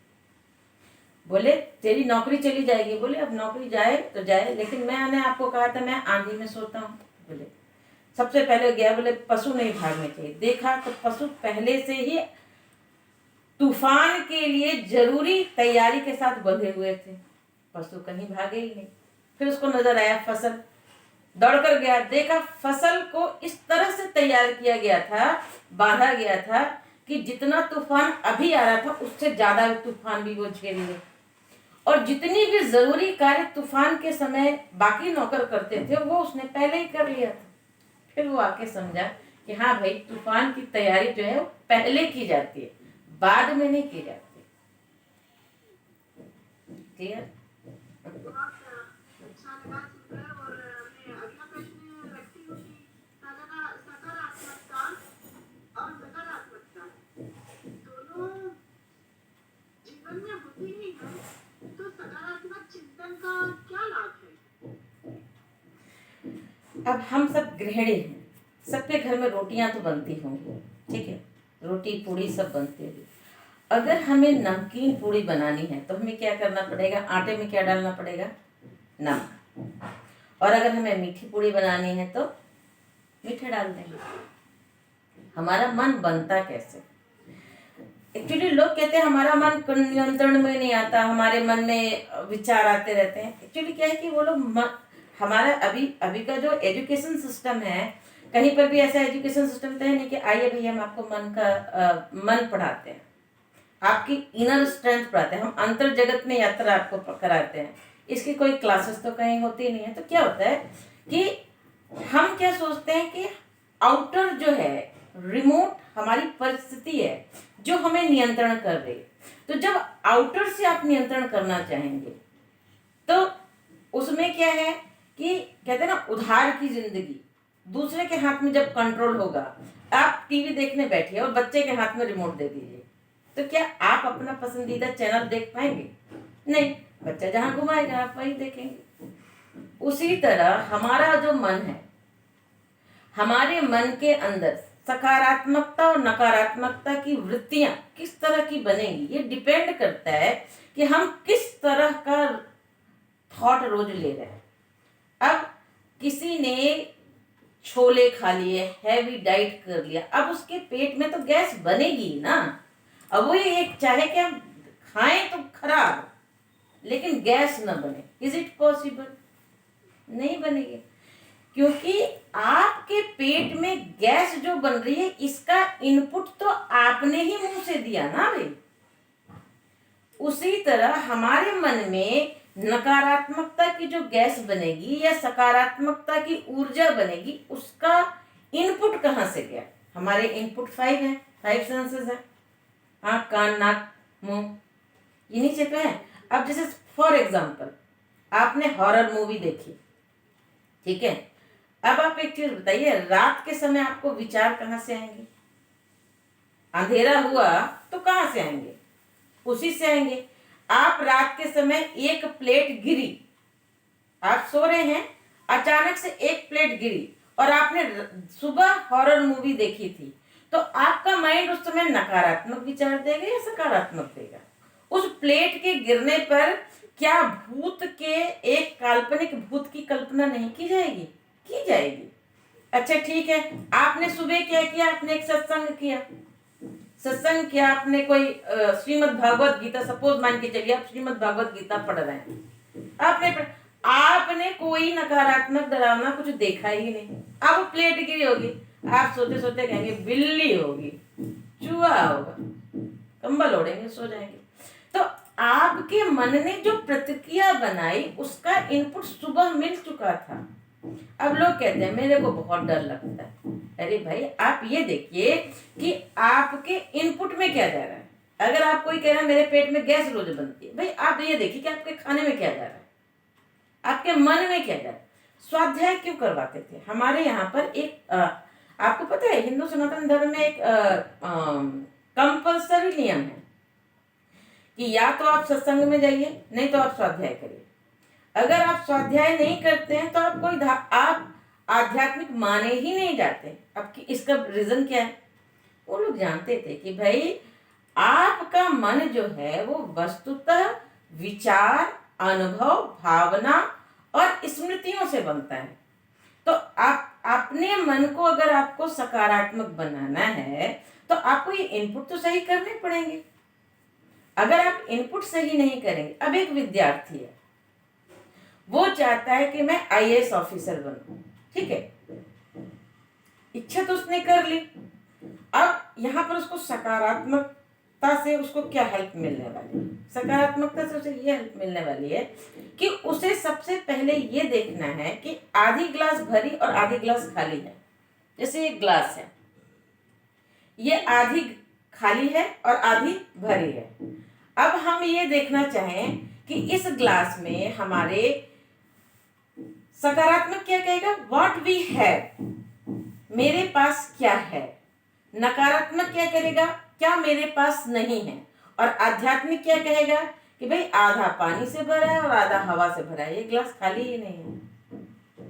बोले तेरी नौकरी चली जाएगी। बोले अब नौकरी जाए तो जाए, लेकिन मैंने आपको कहा था मैं आंधी में सोता हूँ। बोले सबसे पहले गया, बोले पशु नहीं भागने चाहिए। देखा तो पशु पहले से ही तूफान के लिए जरूरी तैयारी के साथ बंधे हुए थे, पशु कहीं भागे ही नहीं। फिर उसको नजर आया फसल, दौड़कर गया, देखा फसल को इस तरह से तैयार किया गया था, बांधा गया था कि जितना तूफान अभी आ रहा था उससे ज्यादा तूफान भी वो झेल ले। और जितनी भी जरूरी कार्य तूफान के समय बाकी नौकर करते थे वो उसने पहले ही कर लिया था। फिर वो आके समझा कि हाँ भाई, तूफान की तैयारी जो है वो पहले की जाती है, बाद में नहीं की जाती। क्लियर? बहुत अच्छा लगा सुनकर। और मैं अगला प्रश्न रखती हूँ कि सकारात्मकता और नकारात्मकता दोनों जीवन में होती ही है, तो सकारात्मक चिंतन का क्या लाभ है? अब हम सब गृहिणी हैं, सबके घर में रोटियां तो बनती होंगी, ठीक है, रोटी पूड़ी सब बनती होगी। अगर हमें नमकीन पूड़ी बनानी है तो हमें क्या करना पड़ेगा, आटे में क्या डालना पड़ेगा, नमक। और अगर हमें मीठी पूड़ी बनानी है तो मीठा डाल देंगे। हमारा मन बनता कैसे? एक्चुअली लोग कहते हैं हमारा मन नियंत्रण में नहीं आता, हमारे मन में विचार आते रहते हैं। एक्चुअली क्या है कि वो लोग हमारा अभी का जो एजुकेशन सिस्टम है, कहीं पर भी ऐसा एजुकेशन सिस्टम तो है नहीं कि आइए भैया हम आपको मन पढ़ाते हैं, आपकी इनर स्ट्रेंथ पढ़ाते हैं, हम अंतर जगत में यात्रा आपको कराते हैं। इसकी कोई क्लासेस तो कहीं होती नहीं है। तो क्या होता है कि हम क्या सोचते हैं कि आउटर जो है, रिमोट हमारी परिस्थिति है जो हमें नियंत्रण कर रही है। तो जब आउटर से आप नियंत्रण करना चाहेंगे तो उसमें क्या है कि कहते हैं ना, उधार की जिंदगी, दूसरे के हाथ में जब कंट्रोल होगा, आप टीवी देखने बैठिए और बच्चे के हाथ में रिमोट दे दीजिए, तो क्या आप अपना पसंदीदा चैनल देख पाएंगे? नहीं, बच्चा जहां घुमाएगा आप वही देखेंगे। उसी तरह हमारा जो मन है, हमारे मन के अंदर सकारात्मकता और नकारात्मकता की वृत्तियां किस तरह की बनेंगी, ये डिपेंड करता है कि हम किस तरह का थॉट रोज ले रहे हैं। अब किसी ने छोले खा लिए, हैवी डाइट कर लिया, अब उसके पेट में तो गैस बनेगी ना। अब वो ये चाहे कि हम खाएं तो खराब, लेकिन गैस न बने, इज इट पॉसिबल? नहीं बनेगी, क्योंकि आपके पेट में गैस जो बन रही है इसका इनपुट तो आपने ही मुंह से दिया ना भाई। उसी तरह हमारे मन में नकारात्मकता की जो गैस बनेगी या सकारात्मकता की ऊर्जा बनेगी, उसका इनपुट कहाँ से गया? हमारे इनपुट 5 है, 5 सेंसेस है, आँख, कान, नाक, मुंह, ये नीचे पे है। अब जैसे फॉर एग्जाम्पल आपने हॉरर मूवी देखी, ठीक है, अब आप एक चीज बताइए, रात के समय आपको विचार कहाँ से आएंगे? अंधेरा हुआ तो कहाँ से आएंगे? उसी से आएंगे। आप रात के समय एक प्लेट गिरी, आप सो रहे हैं, अचानक से एक प्लेट गिरी और आपने सुबह हॉरर मूवी देखी थी, तो आपका माइंड उस समय नकारात्मक विचार देगा या सकारात्मक देगा? उस प्लेट के गिरने पर क्या भूत के, एक काल्पनिक भूत की कल्पना नहीं की जाएगी? की जाएगी। अच्छा ठीक है, आपने सुबह क्या किया? आपने एक सत्संग किया, सत्संग किया आपने, कोई श्रीमद् भागवत गीता, सपोज मान के चलिए आप श्रीमद् भागवत गीता पढ़ रहे हैं, आपने कोई नकारात्मक डरावना कुछ देखा ही नहीं, अब प्लेट गिरी होगी, आप सोते सोते कहेंगे बिल्ली होगी, चूहा होगा, कंबल ओढ़ेंगे, सो जाएंगे। तो आपके मन ने जो प्रतिक्रिया बनाई, उसका इनपुट सुबह मिल चुका था। अब लोग कहते हैं मेरे को बहुत डर लगता है। अरे भाई, आप ये देखिए कि आपके इनपुट में क्या जा रहा है। अगर आप कोई कह रहा है मेरे पेट में गैस रोज बनती है, भाई आप ये देखिए कि आपके खाने में क्या जा रहा है, आपके मन में क्या जा रहा है। स्वाध्याय क्यों करवाते थे हमारे यहाँ पर? एक आपको पता है हिंदू सनातन धर्म में एक कंपल्सरी नियम है कि या तो आप सत्संग में जाइए, नहीं तो आप स्वाध्याय करिए। अगर आप स्वाध्याय नहीं करते हैं तो आप आप आध्यात्मिक माने ही नहीं जाते। अब इसका रीजन क्या है? वो लोग जानते थे कि भाई आपका मन जो है वो वस्तुतः विचार, अनुभव, भावना और स्मृतियों से बनता है। तो आप अपने मन को अगर आपको सकारात्मक बनाना है तो आपको ये इनपुट तो सही करने पड़ेंगे। अगर आप इनपुट सही नहीं करेंगे, अब एक विद्यार्थी है, वो चाहता है कि मैं आईएएस ऑफिसर बनूं, ठीक है, इच्छा तो उसने कर ली। अब यहाँ पर उसको सकारात्मकता से उसको क्या हेल्प मिलने वाली है? सकारात्मकता से उसे ये हेल्प मिलने वाली है कि उसे सबसे पहले ये देखना है कि आधी ग्लास भरी और आधी ग्लास खाली है। जैसे एक ग्लास है, ये आधी खाली है और आधी भरी है। अब हम ये देखना चाहें कि इस ग्लास में हमारे सकारात्मक क्या कहेगा? व्हाट वी हैव, मेरे पास क्या है। नकारात्मक क्या करेगा? क्या मेरे पास नहीं है। और आध्यात्मिक क्या कहेगा कि भाई आधा पानी से भरा है और आधा हवा से भरा है, ये ग्लास खाली ही नहीं है।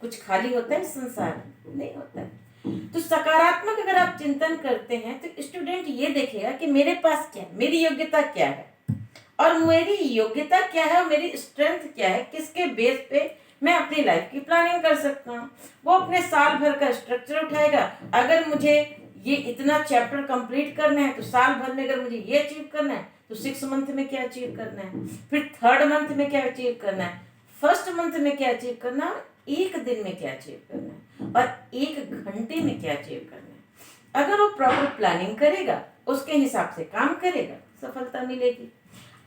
कुछ खाली होता है इस संसार में? नहीं होता है। तो सकारात्मक अगर आप चिंतन करते हैं तो स्टूडेंट ये देखेगा कि मेरे पास क्या है, मेरी योग्यता क्या है, और मेरी योग्यता क्या है और मेरी स्ट्रेंथ क्या है, किसके बेस पे मैं अपनी लाइफ की प्लानिंग कर सकता हूँ। वो अपने साल भर का स्ट्रक्चर उठाएगा। अगर मुझे ये इतना चैप्टर कंप्लीट करना है तो साल भर में अगर मुझे ये अचीव करना है तो 6 मंथ में क्या अचीव करना है, फिर 3rd मंथ में क्या अचीव करना है, 1st मंथ में क्या अचीव करना है, 1 दिन में क्या अचीव करना है और 1 घंटे में क्या अचीव करना है। अगर वो प्रॉपर प्लानिंग करेगा, उसके हिसाब से काम करेगा, सफलता मिलेगी।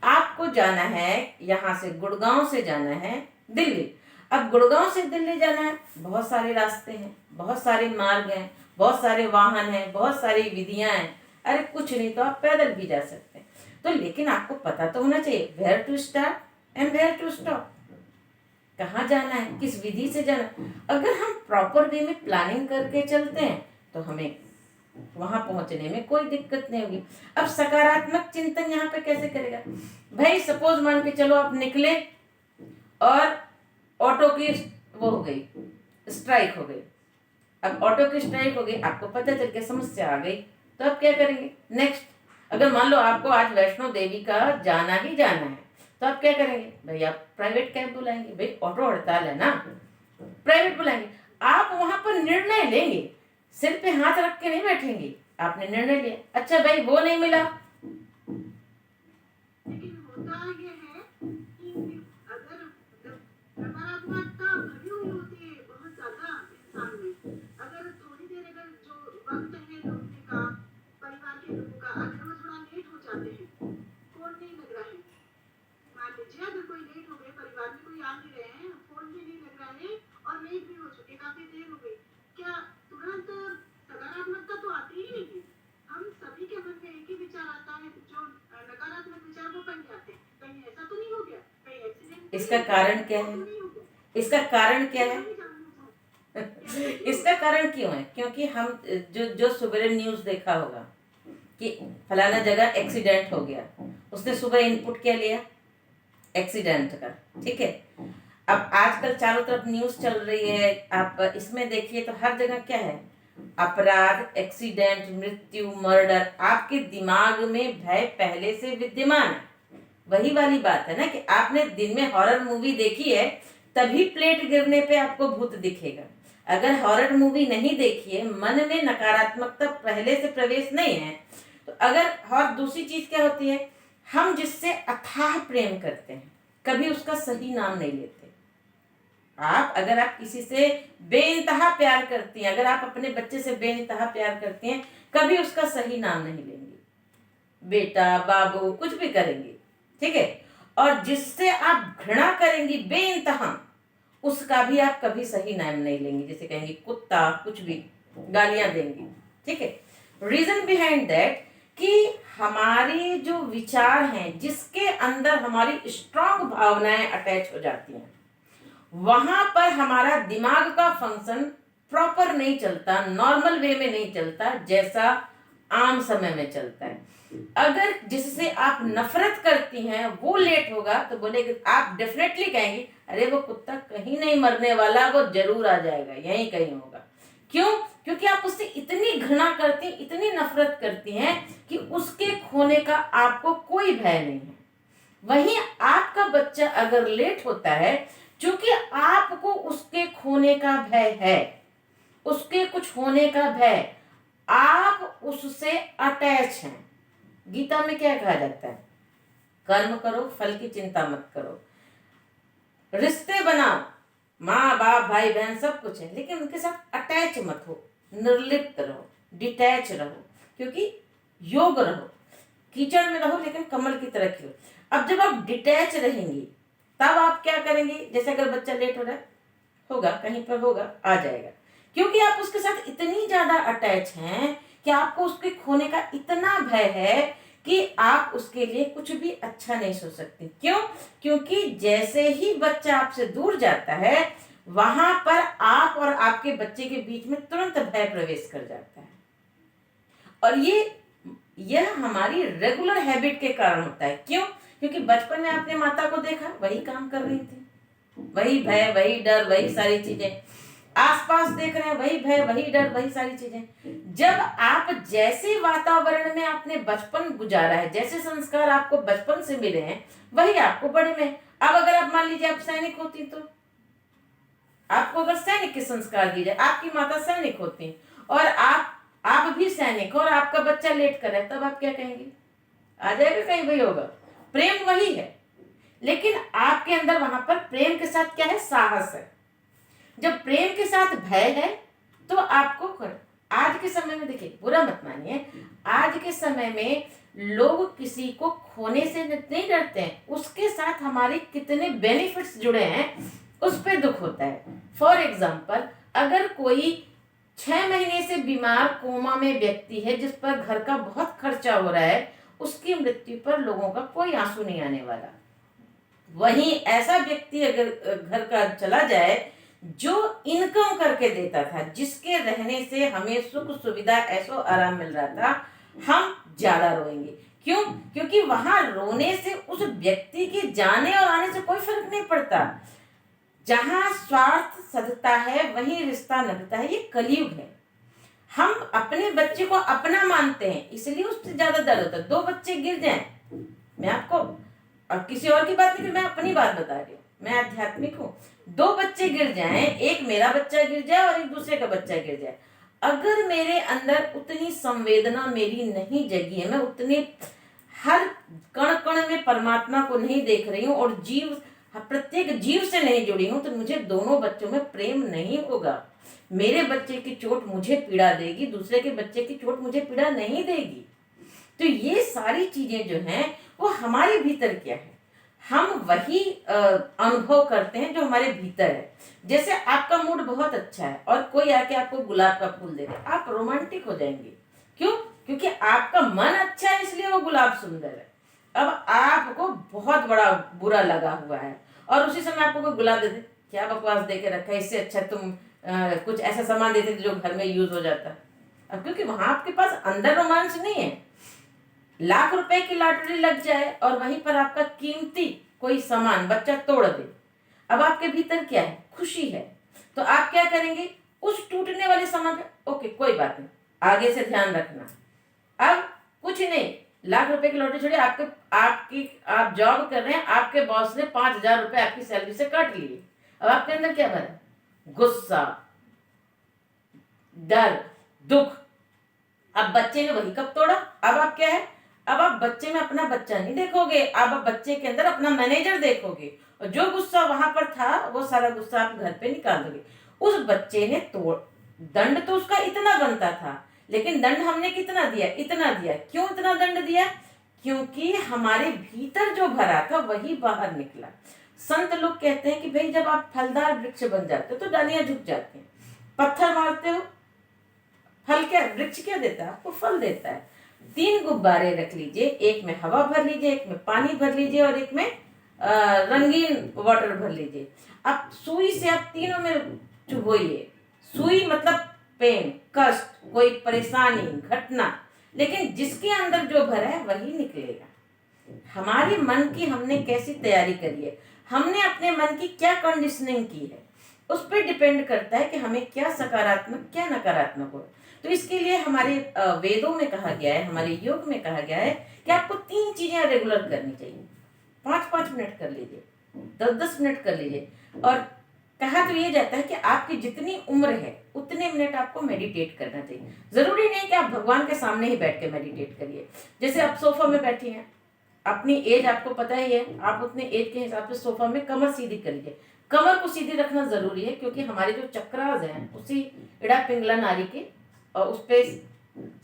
आपको जाना है, यहाँ से गुड़गांव से जाना है दिल्ली। अब गुड़गांव से दिल्ली जाना है, बहुत सारे रास्ते हैं, बहुत सारे मार्ग हैं, बहुत सारे वाहन हैं, बहुत सारी विधियां हैं। अरे कुछ नहीं तो आप पैदल भी जा सकते हैं। तो लेकिन आपको पता तो होना चाहिए where to start and where to stop, कहाँ जाना है, किस विधि से जाना है। अगर हम प्रॉपर वे में प्लानिंग करके चलते हैं तो हमें वहां पहुंचने में कोई दिक्कत नहीं होगी। अब सकारात्मक चिंतन यहाँ पे कैसे करेगा? भाई सपोज मान के चलो आप निकले और ऑटो की वो हो गई, स्ट्राइक हो गई। अब ऑटो की स्ट्राइक हो गई, आपको पता चल गया समस्या आ गई, तो आप क्या करेंगे नेक्स्ट? अगर मान लो आपको आज वैष्णो देवी का जाना ही जाना है तो आप क्या करेंगे? भाई आप प्राइवेट कैब बुलाएंगे, भाई ऑटो हड़ताल है ना, प्राइवेट बुलाएंगे। आप वहां पर निर्णय लेंगे, सिर पे हाथ रख के नहीं बैठेंगे, आपने निर्णय लिया। अच्छा भाई वो नहीं मिला, लेकिन होता ये है कि अगर नकारात्मकता भरी हुई होती है बहुत ज्यादा इंसान में, अगर थोड़ी देर अगर जो वक्त है रुकने का परिवार के लोगों का, अगर वो थोड़ा लेट हो जाते हैं, फोन नहीं लग रहा है, मान लीजिए अगर कोई लेट हो गया इसका कारण क्या है? इसका कारण क्या है? इसका कारण क्यों है? क्योंकि हम जो सवेरे न्यूज देखा होगा कि फलाना जगह एक्सीडेंट हो गया, उसने सुबह इनपुट क्या लिया? एक्सीडेंट का, ठीक है। अब आजकल चारों तरफ न्यूज चल रही है, आप इसमें देखिए तो हर जगह क्या है? अपराध, एक्सीडेंट, मृत्यु, मर्डर। आपके दिमाग में भय पहले से विद्यमान है। वही वाली बात है ना कि आपने दिन में हॉरर मूवी देखी है, तभी प्लेट गिरने पे आपको भूत दिखेगा। अगर हॉरर मूवी नहीं देखी है, मन में नकारात्मकता पहले से प्रवेश नहीं है, तो अगर और दूसरी चीज क्या होती है? हम जिससे अथाह प्रेम करते हैं, कभी उसका सही नाम नहीं लेते। अगर आप किसी से बेइंतहा प्यार करती हैं, अगर आप अपने बच्चे से बेइंतहा प्यार करती हैं, कभी उसका सही नाम नहीं लेंगी, बेटा, बाबू, कुछ भी करेंगी, ठीक है। और जिससे आप घृणा करेंगी बेइंतहा, उसका भी आप कभी सही नाम नहीं लेंगे। जैसे कहेंगे कुत्ता, कुछ भी गालियां देंगी, ठीक है। रीजन बिहाइंड दैट कि हमारे जो विचार हैं, जिसके अंदर हमारी स्ट्रांग भावनाएं अटैच हो जाती हैं, वहां पर हमारा दिमाग का फंक्शन प्रॉपर नहीं चलता, नॉर्मल वे में नहीं चलता, जैसा आम समय में चलता है। अगर जिससे आप नफरत करती हैं वो लेट होगा, तो बोलेगे, आप डेफिनेटली कहेंगे, अरे वो कुत्ता कहीं नहीं मरने वाला, वो जरूर आ जाएगा, यहीं कहीं होगा। क्यों? क्योंकि आप उससे इतनी घृणा करती, इतनी नफरत करती हैं कि उसके खोने का आपको कोई भय नहीं है। वहीं आपका बच्चा अगर लेट होता है, क्योंकि आपको उसके खोने का भय है, उसके कुछ होने का भय, आप उससे अटैच हैं। गीता में क्या कहा जाता है? कर्म करो, फल की चिंता मत करो। रिश्ते बनाओ, माँ बाप, भाई बहन, सब कुछ है, लेकिन उनके साथ अटैच मत हो, निर्लिप्त रहो, डिटैच रहो, क्योंकि योग रहो, कीचड़ में रहो लेकिन कमल की तरह खिलो। अब जब आप डिटैच रहेंगी, तब आप क्या करेंगे? जैसे अगर बच्चा लेट हो रहा है, होगा कहीं पर, होगा, आ जाएगा, क्योंकि आप उसके साथ इतनी ज्यादा अटैच हैं कि आपको उसके खोने का इतना भय है कि आप उसके लिए कुछ भी अच्छा नहीं सोच सकती। क्यों? क्योंकि जैसे ही बच्चा आपसे दूर जाता है, वहां पर आप और आपके बच्चे के बीच में तुरंत भय प्रवेश कर जाता है। और यह हमारी रेगुलर हैबिट के कारण होता है। क्यों? क्योंकि बचपन में आपने माता को देखा, वही काम कर रही थी, वही भय, वही डर, वही सारी चीजें। आसपास देख रहे हैं, वही भय, वही डर, वही सारी चीजें। जब आप जैसे वातावरण में आपने बचपन गुजारा है, जैसे संस्कार आपको बचपन से मिले हैं, वही आपको बड़े में। अब अगर आप मान लीजिए आप सैनिक होती, तो आपको अगर सैनिक के संस्कार दिए जाए, आपकी माता सैनिक होती और आप भी सैनिक, और आपका बच्चा लेट कर रहा है, तब आप क्या कहेंगे? आ जाएगा कहीं, वही होगा। प्रेम वही है, लेकिन आपके अंदर वहां पर प्रेम के साथ क्या है? साहस है। जब प्रेम के साथ भय है, तो आपको आज के समय में, देखिए बुरा मत मानिए, आज के समय में लोग किसी को खोने से नहीं डरते हैं, उसके साथ हमारे कितने बेनिफिट्स जुड़े हैं उस पर दुख होता है। फॉर एग्जाम्पल, अगर कोई 6 महीने से बीमार कोमा में व्यक्ति है, जिस पर घर का बहुत खर्चा हो रहा है, उसकी मृत्यु पर लोगों का कोई आंसू नहीं आने वाला। वहीं ऐसा व्यक्ति अगर घर का चला जाए, जो इनकम करके देता था, जिसके रहने से हमें सुख सुविधा ऐसो आराम मिल रहा था, हम ज्यादा रोएंगे। क्यों? क्योंकि वहां रोने से उस व्यक्ति के जाने और आने से कोई फर्क नहीं पड़ता। जहां स्वार्थ सधता है, वहीं रिश्ता नभता है। ये कलयुग है। हम अपने बच्चे को अपना मानते हैं, इसलिए उससे ज्यादा दर्द होता है। 2 बच्चे गिर जाएं, मैं आपको, और किसी और की बात नहीं, मैं अपनी बात बता रही हूँ, मैं आध्यात्मिक हूँ। 2 बच्चे गिर जाएं, एक मेरा बच्चा गिर जाए और एक दूसरे का बच्चा गिर जाए, अगर मेरे अंदर उतनी संवेदना मेरी नहीं जगी है, मैं उतने हर कण कण में परमात्मा को नहीं देख रही हूँ और प्रत्येक जीव से नहीं जुड़ी हूँ, तो मुझे दोनों बच्चों में प्रेम नहीं होगा। मेरे बच्चे की चोट मुझे पीड़ा देगी, दूसरे के बच्चे की चोट मुझे पीड़ा नहीं देगी। तो ये सारी चीजें जो हैं, वो हमारे भीतर क्या है, हम वही अनुभव करते हैं जो हमारे भीतर है। जैसे आपका मूड बहुत अच्छा है और कोई आके आपको गुलाब का फूल दे दे, आप रोमांटिक हो जाएंगे। क्यों? क्योंकि आपका मन अच्छा है, इसलिए वो गुलाब सुंदर है। अब आपको बहुत बड़ा बुरा लगा हुआ है और उसी समय आपको कोई गुलाब दे दे, क्या बकवास दे के रखा है, इससे अच्छा तुम कुछ ऐसा सामान देते थे जो घर में यूज हो जाता। अब क्योंकि वहां आपके पास अंदर रोमांच नहीं है। लाख रुपए की लॉटरी लग जाए और वहीं पर आपका कीमती कोई सामान बच्चा तोड़ दे, अब आपके भीतर क्या है, खुशी है, तो आप क्या करेंगे, उस टूटने वाले सामान पे ओके कोई बात नहीं, आगे से ध्यान रखना। अब कुछ नहीं, लाख रुपए की लॉटरी छोड़िए, आप जॉब कर रहे हैं, आपके बॉस ने 5,000 रुपए आपकी सैलरी से काट लिए, अब आपके अंदर क्या भरा, गुस्सा, डर, दुख। अब बच्चे ने वही कब तोड़ा, अब आप क्या है, अब आप बच्चे में अपना बच्चा नहीं देखोगे, अब आप बच्चे के अंदर अपना मैनेजर देखोगे, और जो गुस्सा वहां पर था वो सारा गुस्सा आप घर पे निकाल दोगे। उस बच्चे ने तोड़, दंड तो उसका इतना बनता था, लेकिन दंड हमने कितना दिया, इतना दिया। क्यों इतना दंड दिया, क्योंकि हमारे भीतर जो भरा था वही बाहर निकला। संत लोग कहते हैं कि भाई जब आप फलदार वृक्ष बन जाते हो तो डालियां झुक जाती हैं, पत्थर मारते हो, फल क्या, वृक्ष क्या देता है आपको, फल देता है। 3 गुब्बारे रख लीजिए, एक में हवा भर लीजिए, एक में पानी भर लीजिए, और एक में रंगीन वाटर भर लीजिए। अब सुई से आप तीनों में चुभोइए, सुई मतलब पेन, कष्ट, कोई परेशानी, घटना, लेकिन जिसके अंदर जो भरा है वही निकलेगा। हमारे मन की हमने कैसी तैयारी करी है, हमने अपने मन की क्या कंडीशनिंग की है, उस पर डिपेंड करता है कि हमें क्या सकारात्मक क्या नकारात्मक हो। तो इसके लिए हमारे वेदों में कहा गया है, हमारे योग में कहा गया है कि आपको 3 चीजें रेगुलर करनी चाहिए। 5-5 मिनट कर लीजिए, 10-10 मिनट कर लीजिए, और कहा तो ये जाता है कि आपकी जितनी उम्र है उतने मिनट आपको मेडिटेट करना चाहिए। जरूरी नहीं कि आप भगवान के सामने ही बैठ के मेडिटेट करिए। जैसे आप सोफा में बैठी हैं, अपनी एज आपको पता ही है, आप उतने एज के हिसाब से सोफा में कमर सीधी कर लीजिए। कमर को सीधी रखना जरूरी है, क्योंकि हमारे जो चक्रास हैं उसी इड़ा पिंगला नाड़ी के, और उस पे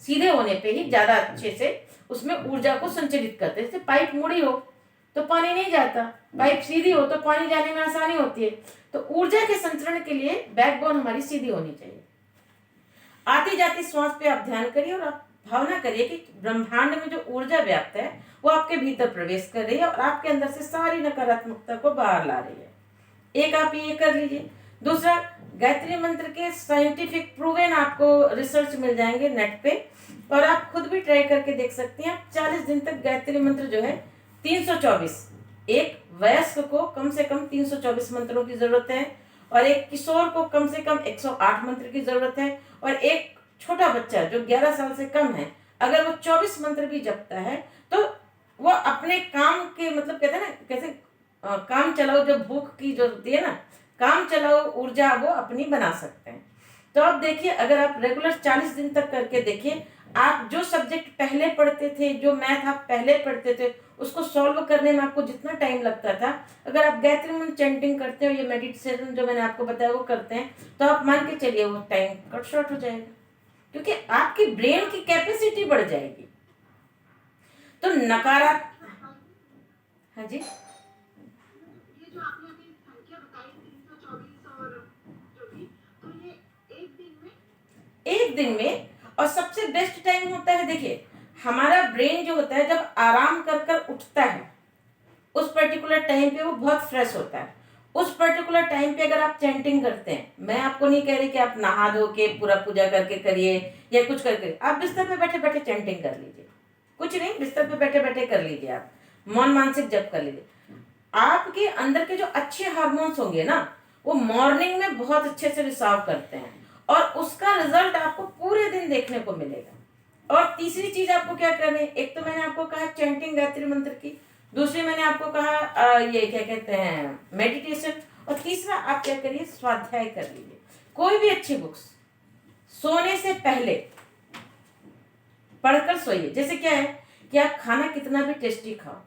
सीधे होने पे ही ज्यादा अच्छे से उसमें ऊर्जा को संचालित करते हैं। जैसे पाइप मुड़ी हो तो पानी नहीं जाता, पाइप सीधी हो तो पानी जाने में आसानी होती है। तो ऊर्जा के संचरण के लिए बैकबोन हमारी सीधी होनी चाहिए। आती जाती श्वास पे आप ध्यान करिए, और आप भावना करिए कि ब्रह्मांड में जो ऊर्जा व्याप्त है वो आपके भीतर प्रवेश कर रही है और आपके अंदर से सारी नकारात्मकता को बाहर ला रही है। एक आप ये कर लीजिए। दूसरा, गायत्री मंत्र के साइंटिफिक प्रूवन आपको रिसर्च मिल जाएंगे नेट पे, और आप खुद भी ट्राई करके देख सकती हैं। 40 दिन तक गायत्री मंत्र जो है 324, एक वयस्क को कम से कम 324 मंत्रों की जरूरत है, और एक किशोर को कम से कम 108 मंत्र की जरूरत है, और एक छोटा बच्चा जो 11 साल से कम है अगर वो 24 मंत्र भी जपता है तो वो अपने काम के, मतलब कहते हैं ना कैसे काम चलाओ, जो भूख की जो होती है ना, काम चलाओ ऊर्जा वो अपनी बना सकते हैं। तो अब देखिए, अगर आप रेगुलर 40 दिन तक करके देखिए, आप जो सब्जेक्ट पहले पढ़ते थे, जो मैथ आप पहले पढ़ते थे, उसको सॉल्व करने में आपको जितना टाइम लगता था, अगर आप गायत्री मंत्र चैंटिंग करते हो, ये मेडिटेशन जो मैंने आपको बताया वो करते हैं, तो आप मान के चलिए वो टाइम कट शॉर्ट हो जाएगा, क्योंकि आपकी ब्रेन की कैपेसिटी बढ़ जाएगी। तो नकारात्मक, हाँ जी, ये जो आपने अभी संख्या बताई 324 और जो भी, तो ये एक दिन में, और सबसे बेस्ट टाइम होता है, देखिए हमारा ब्रेन जो होता है जब आराम कर कर उठता है उस पर्टिकुलर टाइम पे वो बहुत फ्रेश होता है। उस पर्टिकुलर टाइम पे अगर आप चैंटिंग करते हैं, मैं आपको नहीं कह रही कि आप नहा धो के पूरा पूजा करके करिए या कुछ करके, आप बिस्तर पे बैठे बैठे चैंटिंग कर लीजिए, कुछ नहीं, बिस्तर पे बैठे बैठे कर लीजिए, आप मौन मानसिक जप कर लीजिए। आपके अंदर के जो अच्छे हार्मोन्स होंगे ना, वो मॉर्निंग में बहुत अच्छे से रिसाव करते हैं, और उसका रिजल्ट आपको पूरे दिन देखने को मिलेगा। और तीसरी चीज आपको क्या करनी है, एक तो मैंने आपको कहा चैंटिंग गायत्री मंत्र की, दूसरी मैंने आपको कहा ये क्या कहते हैं मेडिटेशन, और तीसरा आप क्या करिए, स्वाध्याय कर लीजिए, कोई भी अच्छी बुक्स सोने से पहले पढ़कर सोइए। जैसे क्या है कि आप खाना कितना भी टेस्टी खाओ,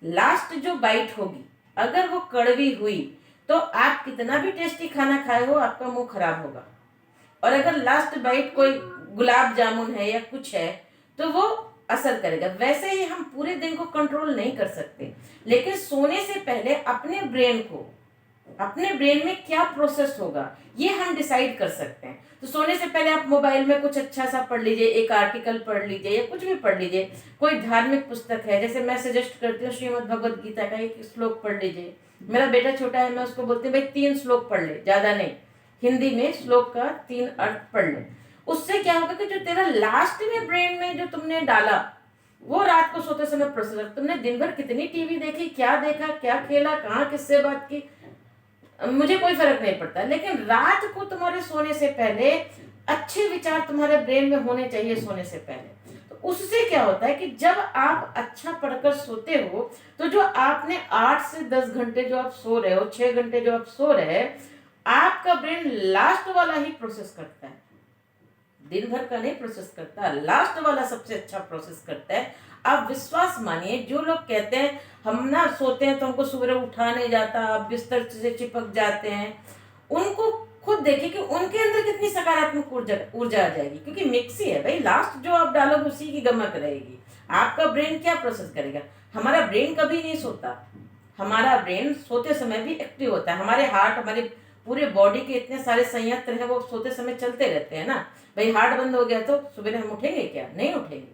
लास्ट जो बाइट होगी अगर वो कड़वी हुई तो आप कितना भी टेस्टी खाना खाए हो आपका मुंह खराब होगा, और अगर लास्ट बाइट कोई गुलाब जामुन है या कुछ है तो वो असर करेगा। वैसे ही हम पूरे दिन को कंट्रोल नहीं कर सकते, लेकिन सोने से पहले अपने ब्रेन में क्या प्रोसेस होगा ये हम डिसाइड कर सकते हैं। तो सोने से पहले आप मोबाइल में कुछ अच्छा सा पढ़ लीजिए, एक आर्टिकल पढ़ लीजिए या कुछ भी पढ़ लीजिए, कोई धार्मिक पुस्तक है, जैसे मैं सजेस्ट करती हूँ श्रीमद् भगवद गीता का एक श्लोक पढ़ लीजिए, मेरा बेटा छोटा है, मैं उसको बोलती हूँ भाई 3 श्लोक पढ़ ले, ज्यादा नहीं, हिंदी में श्लोक का 3 अर्थ पढ़ ले। उससे क्या होगा कि जो तेरा लास्ट में ब्रेन में जो तुमने डाला वो रात को सोते समय प्रोसेसर, तुमने दिन भर कितनी टीवी देखी, क्या देखा, क्या खेला, कहाँ किससे बात की, मुझे कोई फर्क नहीं पड़ता, लेकिन रात को तुम्हारे सोने से पहले अच्छे विचार तुम्हारे ब्रेन में होने चाहिए सोने से पहले। तो उससे क्या होता है कि जब आप अच्छा पढ़कर सोते हो तो जो आपने 8 से 10 घंटे जो आप सो रहे हो, 6 घंटे जो आप सो रहे हैं, आपका ब्रेन लास्ट वाला ही प्रोसेस करता है, दिन भर का नहीं प्रोसेस करता, लास्ट वाला सबसे अच्छा प्रोसेस करता है। आप विश्वास मानिए, जो लोग कहते हैं हम ना सोते हैं तो हमको सुबह उठा नहीं जाता, बिस्तर से चिपक जाते हैं, उनको खुद देखिए कि उनके अंदर कितनी सकारात्मक ऊर्जा आ जाएगी, क्योंकि मिक्सी है भाई, लास्ट जो आप डालोगे उसी की गमक रहेगी। आपका ब्रेन क्या प्रोसेस करेगा? हमारा ब्रेन कभी नहीं सोता, हमारा ब्रेन सोते समय भी एक्टिव होता है, हमारे हार्ट, हमारे पूरे बॉडी के इतने सारे संयंत्र हैं वो सोते समय चलते रहते हैं ना भाई। हार्ट बंद हो गया तो सुबह हम उठेंगे क्या? नहीं उठेंगे।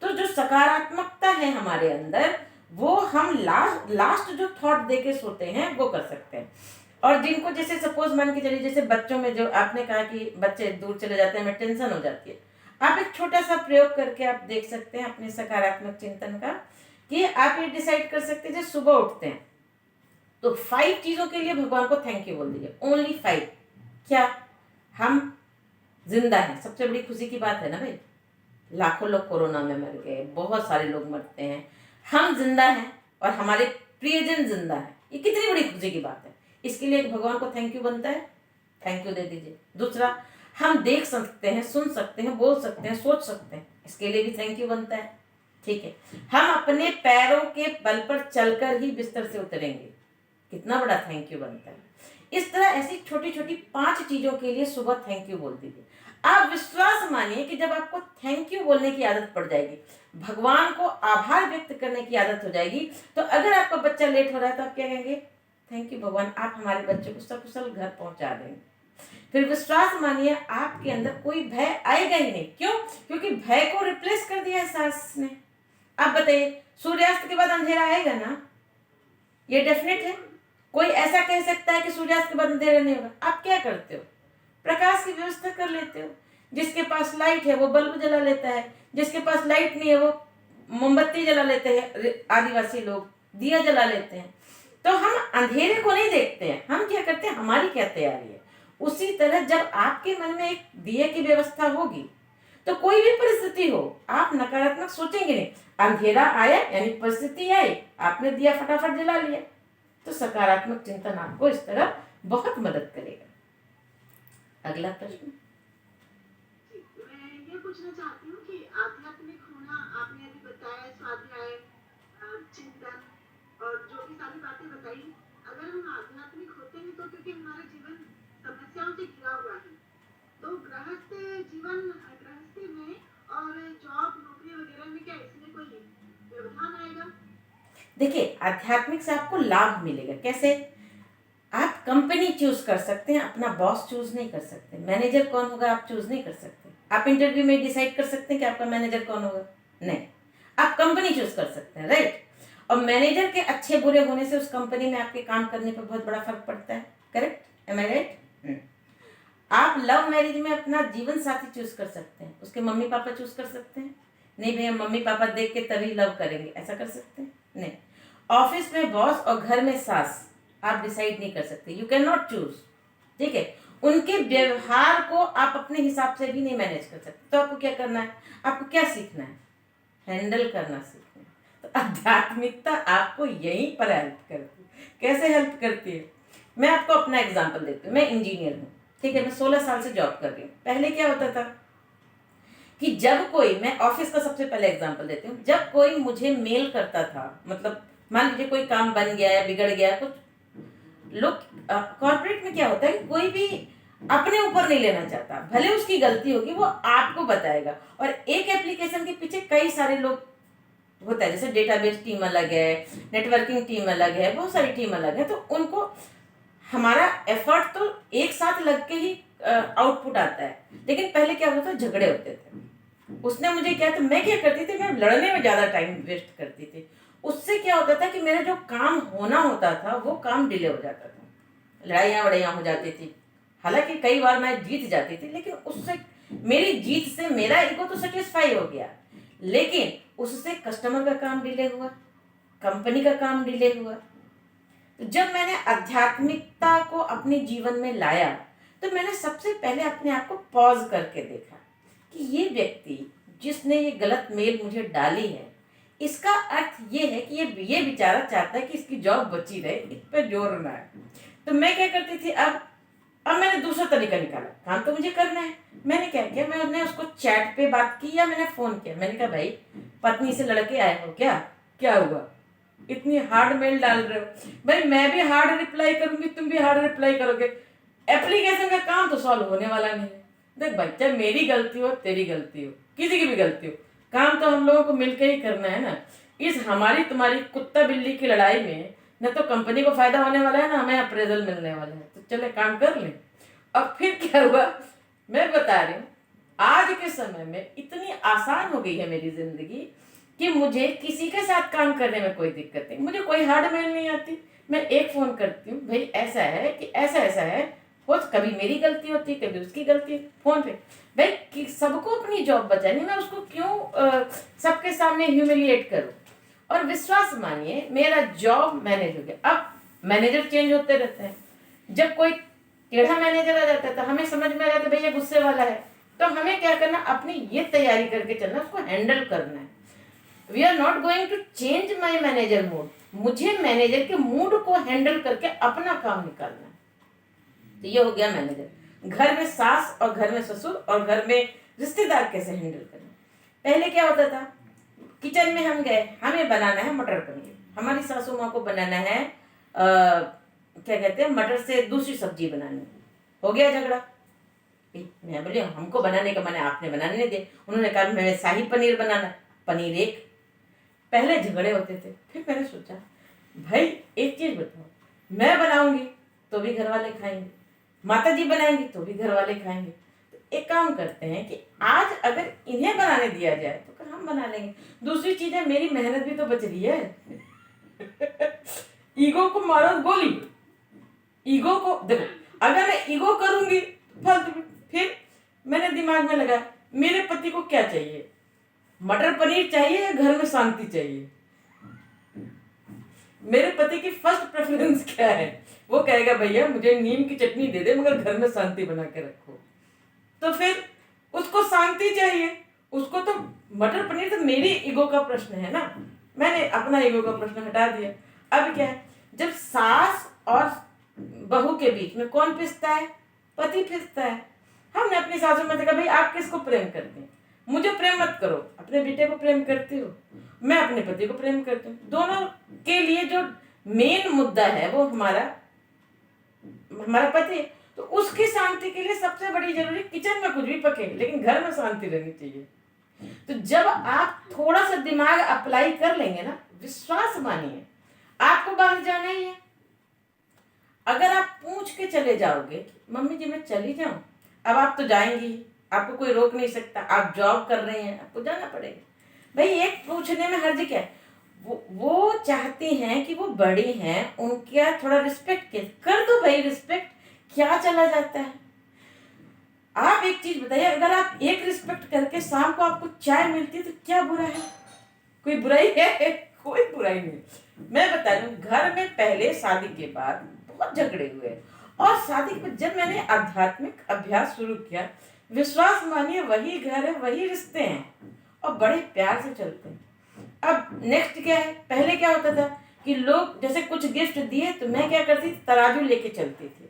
तो जो सकारात्मकता है हमारे अंदर, वो हम लास्ट जो थॉट देके सोते हैं वो कर सकते हैं। और जिनको जैसे सपोज मान के चलिए, जैसे बच्चों में जो आपने कहा कि बच्चे दूर चले जाते हैं, हमें टेंशन हो जाती है, आप एक छोटा सा प्रयोग करके आप देख सकते हैं अपने सकारात्मक चिंतन का, कि आप ये डिसाइड कर सकते हैं जब सुबह उठते हैं तो 5 चीजों के लिए भगवान को थैंक यू बोल दीजिए, ओनली 5। क्या? हम जिंदा हैं, सबसे बड़ी खुशी की बात है ना भाई। लाखों लोग कोरोना में मर गए, बहुत सारे लोग मरते हैं, हम जिंदा हैं और हमारे प्रियजन जिंदा है, ये कितनी बड़ी खुशी की बात है। इसके लिए भगवान को थैंक यू बनता है, थैंक यू दे दीजिए। दूसरा, हम देख सकते हैं, सुन सकते हैं, बोल सकते हैं, सोच सकते हैं, इसके लिए भी थैंक यू बनता है। ठीक है, हम अपने पैरों के बल पर चलकर ही बिस्तर से उतरेंगे, कितना बड़ा थैंक यू बनता है। इस तरह ऐसी छोटी छोटी 5 चीजों के लिए सुबह थैंक यू बोल दीजिए। आप विश्वास मानिए कि जब आपको थैंक यू बोलने की आदत पड़ जाएगी, भगवान को आभार व्यक्त करने की आदत हो जाएगी, तो अगर आपका बच्चा लेट हो रहा है तो आप क्या कहेंगे? थैंक यू भगवान, आप हमारे बच्चे को सकुशल घर पहुंचा देंगे। फिर विश्वास मानिए आपके अंदर कोई भय आएगा ही नहीं। क्यों? क्योंकि भय को रिप्लेस कर दिया है साहस ने। आप बताइए, सूर्यास्त के बाद अंधेरा आएगा ना? ये डेफिनेट है। कोई ऐसा कह सकता है कि सूर्यास्त के बाद अंधेरा नहीं होगा? आप क्या करते हो? प्रकाश की व्यवस्था कर लेते हो। जिसके पास लाइट है वो बल्ब जला लेता है, जिसके पास लाइट नहीं है वो मोमबत्ती जला लेते हैं, आदिवासी लोग दिया जला लेते हैं। तो हम अंधेरे को नहीं देखते हैं, हम क्या करते हैं, हमारी क्या तैयारी है। उसी तरह जब आपके मन में एक दिए की व्यवस्था होगी तो कोई भी परिस्थिति हो आप नकारात्मक सोचेंगे नहीं। अंधेरा आया यानी परिस्थिति आई, आपने दिया फटाफट जला लिया, तो सकारात्मक चिंतन आपको इस तरह बहुत मदद करेगा। अगला प्रश्न। मैं ये पूछना चाहती हूँ कि आध्यात्मिक होना, आपने अभी बताया स्वाध्याय, चिंतन और जो भी सारी बातें बताई, अगर हम आध्यात्मिक होते हैं तो क्योंकि हमारा जीवन समस्याओं से घिरा हुआ है, तो गृहस्थी में और जॉब नौकरी वगैरह में क्या इसमें कोई व्यवधान आएगा? देखिए, आध्यात्मिक से आपको लाभ मिलेगा। कैसे? आप कंपनी चूज कर सकते हैं, अपना बॉस चूज नहीं कर सकते। मैनेजर कौन होगा आप चूज नहीं कर सकते। आप इंटरव्यू में डिसाइड कर सकते हैं कि आपका मैनेजर कौन होगा? नहीं, आप कंपनी चूज कर सकते हैं, राइट। और मैनेजर के अच्छे बुरे होने से उस कंपनी में आपके काम करने पर बहुत बड़ा फर्क पड़ता है, करेक्ट? एम आई राइट? आप लव मैरिज में अपना जीवन साथी चूज कर सकते हैं, उसके मम्मी पापा चूज कर सकते हैं? नहीं भैया, मम्मी पापा देख के तभी लव करेंगे, ऐसा कर सकते हैं? नहीं। ऑफिस में बॉस और घर में सास आप डिसाइड नहीं कर सकते, यू कैन नॉट चूज। ठीक है, उनके व्यवहार को आप अपने हिसाब से भी नहीं मैनेज कर सकते। तो आपको क्या करना है? आपको क्या सीखना है? हैंडल करना सीखना है। तो आध्यात्मिकता आपको यहीं पर हेल्प करती है। कैसे हेल्प करती है? मैं आपको अपना एग्जाम्पल देती हूँ। मैं इंजीनियर हूँ, ठीक है, मैं 16 साल से जॉब कर रही हूँ। पहले क्या होता था कि जब कोई, मैं ऑफिस का सबसे पहले एग्जाम्पल देती हूँ, जब कोई मुझे मेल करता था, मतलब मान लीजिए कोई काम बन गया या बिगड़ गया कुछ, लोग कॉर्पोरेट में क्या होता है, कोई भी अपने ऊपर नहीं लेना चाहता, भले उसकी गलती होगी वो आपको बताएगा। और एक एप्लीकेशन के पीछे कई सारे लोग होता है, जैसे डेटाबेस टीम अलग है, नेटवर्किंग टीम अलग है, बहुत सारी टीम अलग है, तो उनको हमारा एफर्ट तो एक साथ लग के ही आउटपुट आता है। लेकिन पहले क्या होता था, झगड़े होते थे। उसने मुझे क्या, तो मैं क्या करती थी, मैं लड़ने में ज़्यादा टाइम वेस्ट करती थी। उससे क्या होता था कि मेरा जो काम होना होता था वो काम डिले हो जाता था, लड़ाइयाँ वड़ाइयाँ हो जाती थी। हालांकि कई बार मैं जीत जाती थी, लेकिन उससे मेरी जीत से मेरा ईगो तो सेटिस्फाई हो गया, लेकिन उससे कस्टमर का काम डिले हुआ, कंपनी का काम डिले हुआ। तो जब मैंने आध्यात्मिकता को अपने जीवन में लाया तो मैंने सबसे पहले अपने आप को पॉज करके देखा कि ये व्यक्ति जिसने ये गलत मेल मुझे डाली है, इसका अर्थ ये है कि ये बेचारा चाहता है कि इसकी जॉब बची रहे, इस पर जोर ना है। तो मैं क्या करती थी, अब मैंने दूसरा तरीका निकाला, काम तो मुझे करना है। मैंने क्या किया, मैंने उसको चैट पे बात की या मैंने फोन किया। मैंने कहा भाई पत्नी से लड़के आए हो क्या हुआ, इतनी हार्ड मेल डाल रहे हो? भाई मैं भी हार्ड रिप्लाई करूंगी, तुम भी हार्ड रिप्लाई करोगे, एप्लीकेशन का काम तो सॉल्व होने वाला नहीं है। देख भाई, चाहे मेरी गलती हो, तेरी गलती हो, किसी की भी गलती हो, काम तो हम लोगों को मिलकर ही करना है ना। इस हमारी तुम्हारी कुत्ता बिल्ली की लड़ाई में न तो कंपनी को फायदा होने वाला है, ना हमें अप्रेजल मिलने वाला है। तो चले काम कर लें। अब फिर क्या हुआ, मैं बता रही हूँ, आज के समय में इतनी आसान हो गई है मेरी जिंदगी कि मुझे किसी के साथ काम करने में कोई दिक्कत नहीं। मुझे कोई हार्ड मेल नहीं आती, मैं एक फोन करती हूँ, भाई ऐसा है कि ऐसा ऐसा है, हो कभी मेरी गलती होती है, कभी उसकी गलती, फोन पे। भाई सबको अपनी जॉब बचानी, मैं उसको क्यों सबके सामने ह्यूमिलिएट करूँ। और विश्वास मानिए, मेरा जॉब मैनेज हो गया। अब मैनेजर चेंज होते रहते हैं, जब कोई टेढ़ा मैनेजर आ जाता है तो हमें समझ में आ जाता है भैया गुस्से वाला है, तो हमें क्या करना, अपनी ये तैयारी करके चलना, उसको हैंडल करना है। We are not going to change my manager mood, मुझे मैनेजर के मूड को हैंडल करके अपना काम निकालना है। तो ये हो गया मैनेजर। घर में सास और घर में ससुर और घर में रिश्तेदार कैसे हैंडल करना। पहले क्या होता था, किचन में हम गए, हमें बनाना है मटर पनीर, हमारी सासू माँ को बनाना है क्या कहते हैं, मटर से दूसरी सब्जी बनानी। हो गया झगड़ा। मैं बोली हमको बनाने का मैंने, आपने बनाने नहीं दे। उन्होंने कहा मैं शाही पनीर बनाना, पनीर एक। पहले झगड़े होते थे, फिर मैंने सोचा भाई एक चीज बताओ, मैं बनाऊंगी तो भी घर वाले खाएंगे, माता जी बनाएंगी तो भी घर वाले खाएंगे। तो एक काम करते हैं कि आज अगर इन्हें बनाने दिया जाए तो कल हम बना लेंगे। दूसरी चीज है, मेरी मेहनत भी तो बच रही है। ईगो को मारो गोली। ईगो को देखो, अगर मैं ईगो करूंगी फालतू, फिर मैंने दिमाग में लगा मेरे पति को क्या चाहिए, मटर पनीर चाहिए या घर में शांति चाहिए। मेरे पति की फर्स्ट प्रेफरेंस क्या है, वो कहेगा भैया मुझे नीम की चटनी दे दे मगर घर में शांति बना के रखो। तो फिर उसको शांति चाहिए, उसको तो मटर पनीर। तो मेरी ईगो का प्रश्न है ना, मैंने अपना ईगो का प्रश्न हटा दिया। अब क्या है, जब सास और बहू के बीच में कौन पिसता है, पति पिसता है। हमने अपनी सासू में कहा भाई आप किसको प्रेम करते हैं, मुझे प्रेम मत करो, अपने बेटे को प्रेम करती हो, मैं अपने पति को प्रेम करती हूँ। दोनों के लिए जो मेन मुद्दा है वो हमारा पति। तो उसकी शांति के लिए सबसे बड़ी जरूरी, किचन में कुछ भी पके लेकिन घर में शांति रहनी चाहिए। तो जब आप थोड़ा सा दिमाग अप्लाई कर लेंगे ना, विश्वास मानिए आपको बाहर जाना ही है। अगर आप पूछ के चले जाओगे मम्मी जी मैं चली जाऊं, अब आप तो जाएंगी, आपको कोई रोक नहीं सकता, आप जॉब कर रहे हैं, आपको जाना पड़ेगा। भाई एक पूछने में हर्ज क्या है, वो चाहती हैं कि वो बड़ी हैं, उनका थोड़ा रिस्पेक्ट कर दो भाई, रिस्पेक्ट क्या चला जाता है। आप एक चीज बताइए, अगर आप एक रिस्पेक्ट करके शाम को आपको चाय मिलती है तो क्या बुरा है, कोई बुराई है? कोई बुराई नहीं। मैं बता रही हूँ, घर में पहले शादी के बाद बहुत झगड़े हुए, और शादी के बाद जब मैंने आध्यात्मिक अभ्यास शुरू किया, विश्वास मानिए वही घर है, वही रिश्ते हैं और बड़े प्यार से चलते हैं। अब नेक्स्ट क्या है, पहले क्या होता था कि लोग जैसे कुछ गिफ्ट दिए तो मैं क्या करती थी, तराजू लेके चलती थी।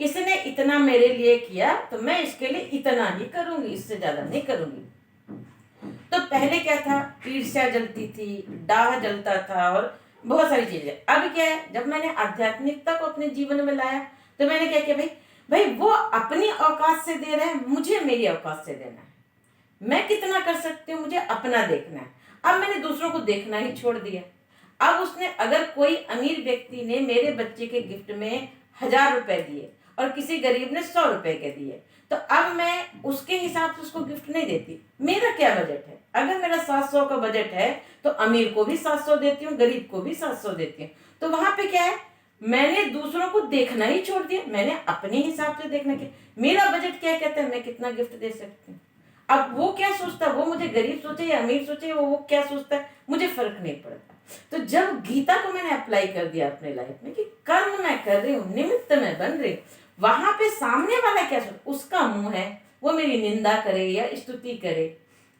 इसने इतना मेरे लिए किया तो मैं इसके लिए इतना ही करूंगी, इससे ज्यादा नहीं करूंगी। तो पहले क्या था, ईर्ष्या जलती थी, डाह जलता था और बहुत सारी चीजें। अब क्या है, जब मैंने आध्यात्मिकता को अपने जीवन में लाया तो मैंने क्या किया, भाई वो अपनी औकात से दे रहे हैं, मुझे मेरी औकात से देना है। मैं कितना कर सकती हूँ, मुझे अपना देखना है। अब मैंने दूसरों को देखना ही छोड़ दिया। अब उसने, अगर कोई अमीर व्यक्ति ने मेरे बच्चे के गिफ्ट में 1000 रुपए दिए और किसी गरीब ने 100 रुपए के दिए, तो अब मैं उसके हिसाब से उसको गिफ्ट नहीं देती। मेरा क्या बजट है, अगर मेरा 700 का बजट है तो अमीर को भी 700 देती हूँ, गरीब को भी 700 देती हूँ। तो वहां पे क्या है, मैंने दूसरों को देखना ही छोड़ दिया, मैंने अपने हिसाब से देखना किया। मेरा बजट क्या कहता है मैं कितना गिफ्ट दे सकती हूँ। अब वो क्या सोचता है, वो मुझे गरीब सोचे या अमीर सोचे, वो क्या सोचता है मुझे फर्क नहीं पड़ता। तो जब गीता को मैंने अप्लाई कर दिया अपने लाइफ में कि कर्म मैं कर रही हूँ, निमित्त मैं बन रही हूँ, वहां पे सामने वाला क्या सोच, उसका मुंह है, वो मेरी निंदा करे या स्तुति करे।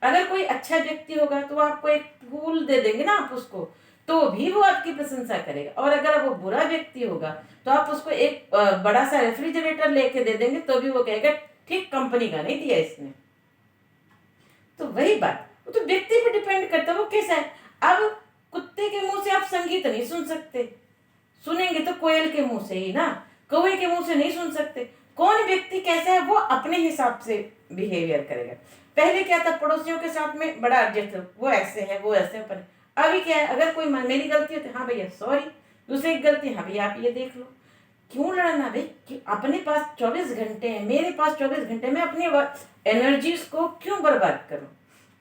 अगर कोई अच्छा व्यक्ति होगा तो आपको एक फूल दे देंगे ना आप उसको, तो भी वो आपकी प्रशंसा करेगा। और अगर वो बुरा व्यक्ति होगा तो आप उसको एक बड़ा सा रेफ्रिजरेटर लेके दे देंगे तो भी वो कहेगा ठीक कंपनी का नहीं दिया इसने। तो वही बात, वो तो व्यक्ति पे डिपेंड करता है वो कैसा है। अब कुत्ते के मुंह से आप संगीत नहीं सुन सकते, सुनेंगे तो कोयल के मुंह से ही ना, कौवे के मुंह से नहीं सुन सकते। कौन व्यक्ति कैसा है वो अपने हिसाब से बिहेवियर करेगा। पहले क्या था, पड़ोसियों के साथ में बड़ा एडजस्ट था, वो ऐसे है वो ऐसे है। अभी क्या है, अगर कोई मेरी गलती होती है, हाँ भैया सॉरी, दूसरे की गलती, हाँ भैया आप ये देख लो। क्यों लड़ना भाई, कि अपने पास 24 घंटे हैं, मेरे पास 24 घंटे में अपनी एनर्जीज को क्यों बर्बाद करूं।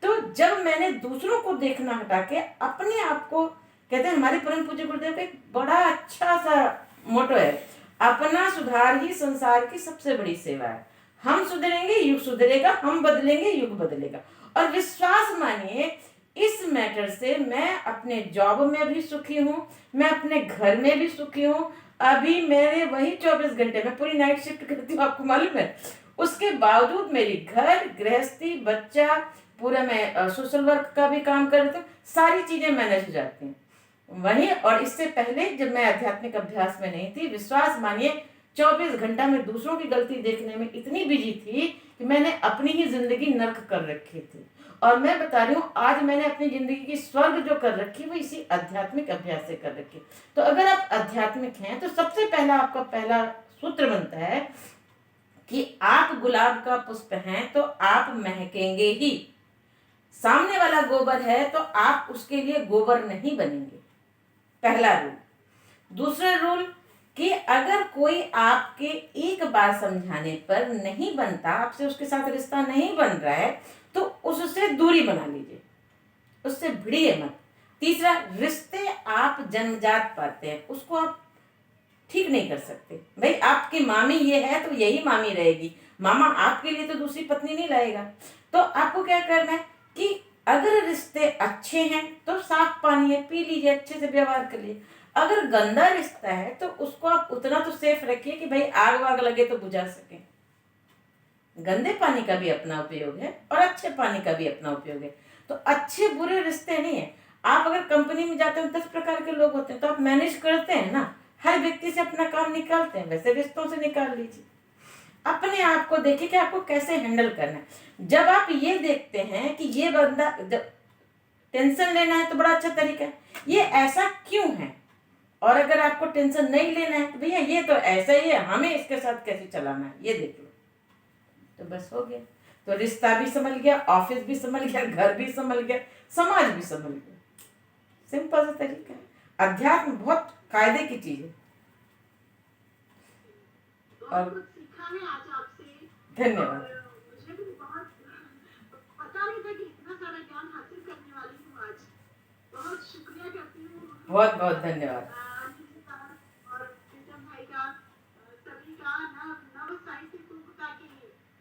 तो जब मैंने दूसरों को देखना हटा के अपने आप को, कहते हैं हमारे परम पूज्य गुरुदेव का एक बड़ा अच्छा सा मोटो है, अपना सुधार ही संसार की सबसे बड़ी सेवा है। हम सुधरेंगे युग सुधरेगा, हम बदलेंगे युग बदलेगा। और विश्वास मानिए इस मैटर से मैं अपने जॉब में भी सुखी हूँ, मैं अपने घर में भी सुखी हूँ। अभी मेरे वही 24 घंटे में पूरी नाइट शिफ्ट करती हूँ, आपको मालूम है। उसके बावजूद मेरी घर गृहस्थी बच्चा पूरा, मैं सोशल वर्क का भी काम कर रही हूँ, सारी चीजें मैनेज हो जाती हैं वही। और इससे पहले जब मैं आध्यात्मिक अभ्यास में नहीं थी, विश्वास मानिए 24 घंटा में दूसरों की गलती देखने में इतनी बिजी थी कि मैंने अपनी ही जिंदगी नर्क कर रखी थी। और मैं बता रही हूँ आज मैंने अपनी जिंदगी की स्वर्ग जो कर रखी वो इसी आध्यात्मिक अभ्यास से कर रखी। तो अगर आप आध्यात्मिक हैं तो सबसे पहला आपका पहला सूत्र बनता है कि आप गुलाब का पुष्प हैं तो आप महकेंगे ही। सामने वाला गोबर है तो आप उसके लिए गोबर नहीं बनेंगे, पहला रूल। दूसरा रूल कि अगर कोई आपके एक बार समझाने पर नहीं बनता, आपसे उसके साथ रिश्ता नहीं बन रहा है, तो उससे दूरी बना लीजिए, उससे भिड़िए मत। तीसरा, रिश्ते आप जन्मजात पाते हैं, उसको आप ठीक नहीं कर सकते। भाई आपकी मामी ये है तो यही मामी रहेगी, मामा आपके लिए तो दूसरी पत्नी नहीं लाएगा। तो आपको क्या करना है कि अगर रिश्ते अच्छे हैं तो साफ पानी है, पी लीजिए, अच्छे से व्यवहार कर लीजिए। अगर गंदा रिश्ता है तो उसको आप उतना तो सेफ रखिए कि भाई आग वाग लगे तो बुझा सके। गंदे पानी का भी अपना उपयोग है और अच्छे पानी का भी अपना उपयोग है। तो अच्छे बुरे रिश्ते नहीं है। आप अगर कंपनी में जाते हैं 10 प्रकार के लोग होते हैं तो आप मैनेज करते हैं ना, हर व्यक्ति से अपना काम निकालते हैं, वैसे रिश्तों से निकाल लीजिए। अपने आप को देखिए कि आपको कैसे हैंडल करना है। जब आप ये देखते हैं कि ये बंदा, जब टेंशन लेना है तो बड़ा अच्छा तरीका है, ये ऐसा क्यों है, और अगर आपको टेंशन नहीं लेना है तो भैया ये तो ऐसा ही है, हमें इसके साथ कैसे चलाना है ये देख लो, तो बस हो गया। तो रिश्ता भी संभल गया, ऑफिस भी संभल गया, घर भी संभल गया, समाज भी संभल गया। सिंपल सा तरीका है। अध्यात्म बहुत कायदे की चीज है। बहुत कुछ सीखा है आज आपसे। धन्यवाद। और मुझे भी बहुत पता नहीं था कि इतना सारा ज्ञान हासिल करने वाली हूँ आज। बहुत शुक्रिया करती हूँ। बहुत बहुत धन्यवाद। अनिल का और प्रीतम भाई का, सभी का, नव साहित्य कुंभ का कि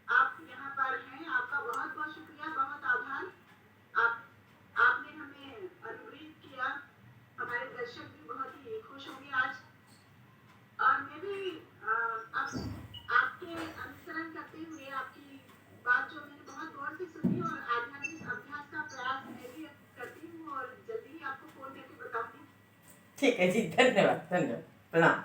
आप यहाँ पर हैं। आपका बहुत बहुत शुक्रिया, बहुत आभार। आपने हमें अनुग्रहित किया। हमारे दर्शक भी बहुत ही खुश होंगे आज। और मैं भी अब आपके अनुसरण करते हुए आपकी बात जो मैंने बहुत गौर से सुनी और आध्यात्मिक अभ्यास का प्रयास मैं भी करती हूँ और जल्दी ही आपको फोन करके बताऊंगी। ठीक है जी, धन्यवाद धन्यवाद, प्रणाम।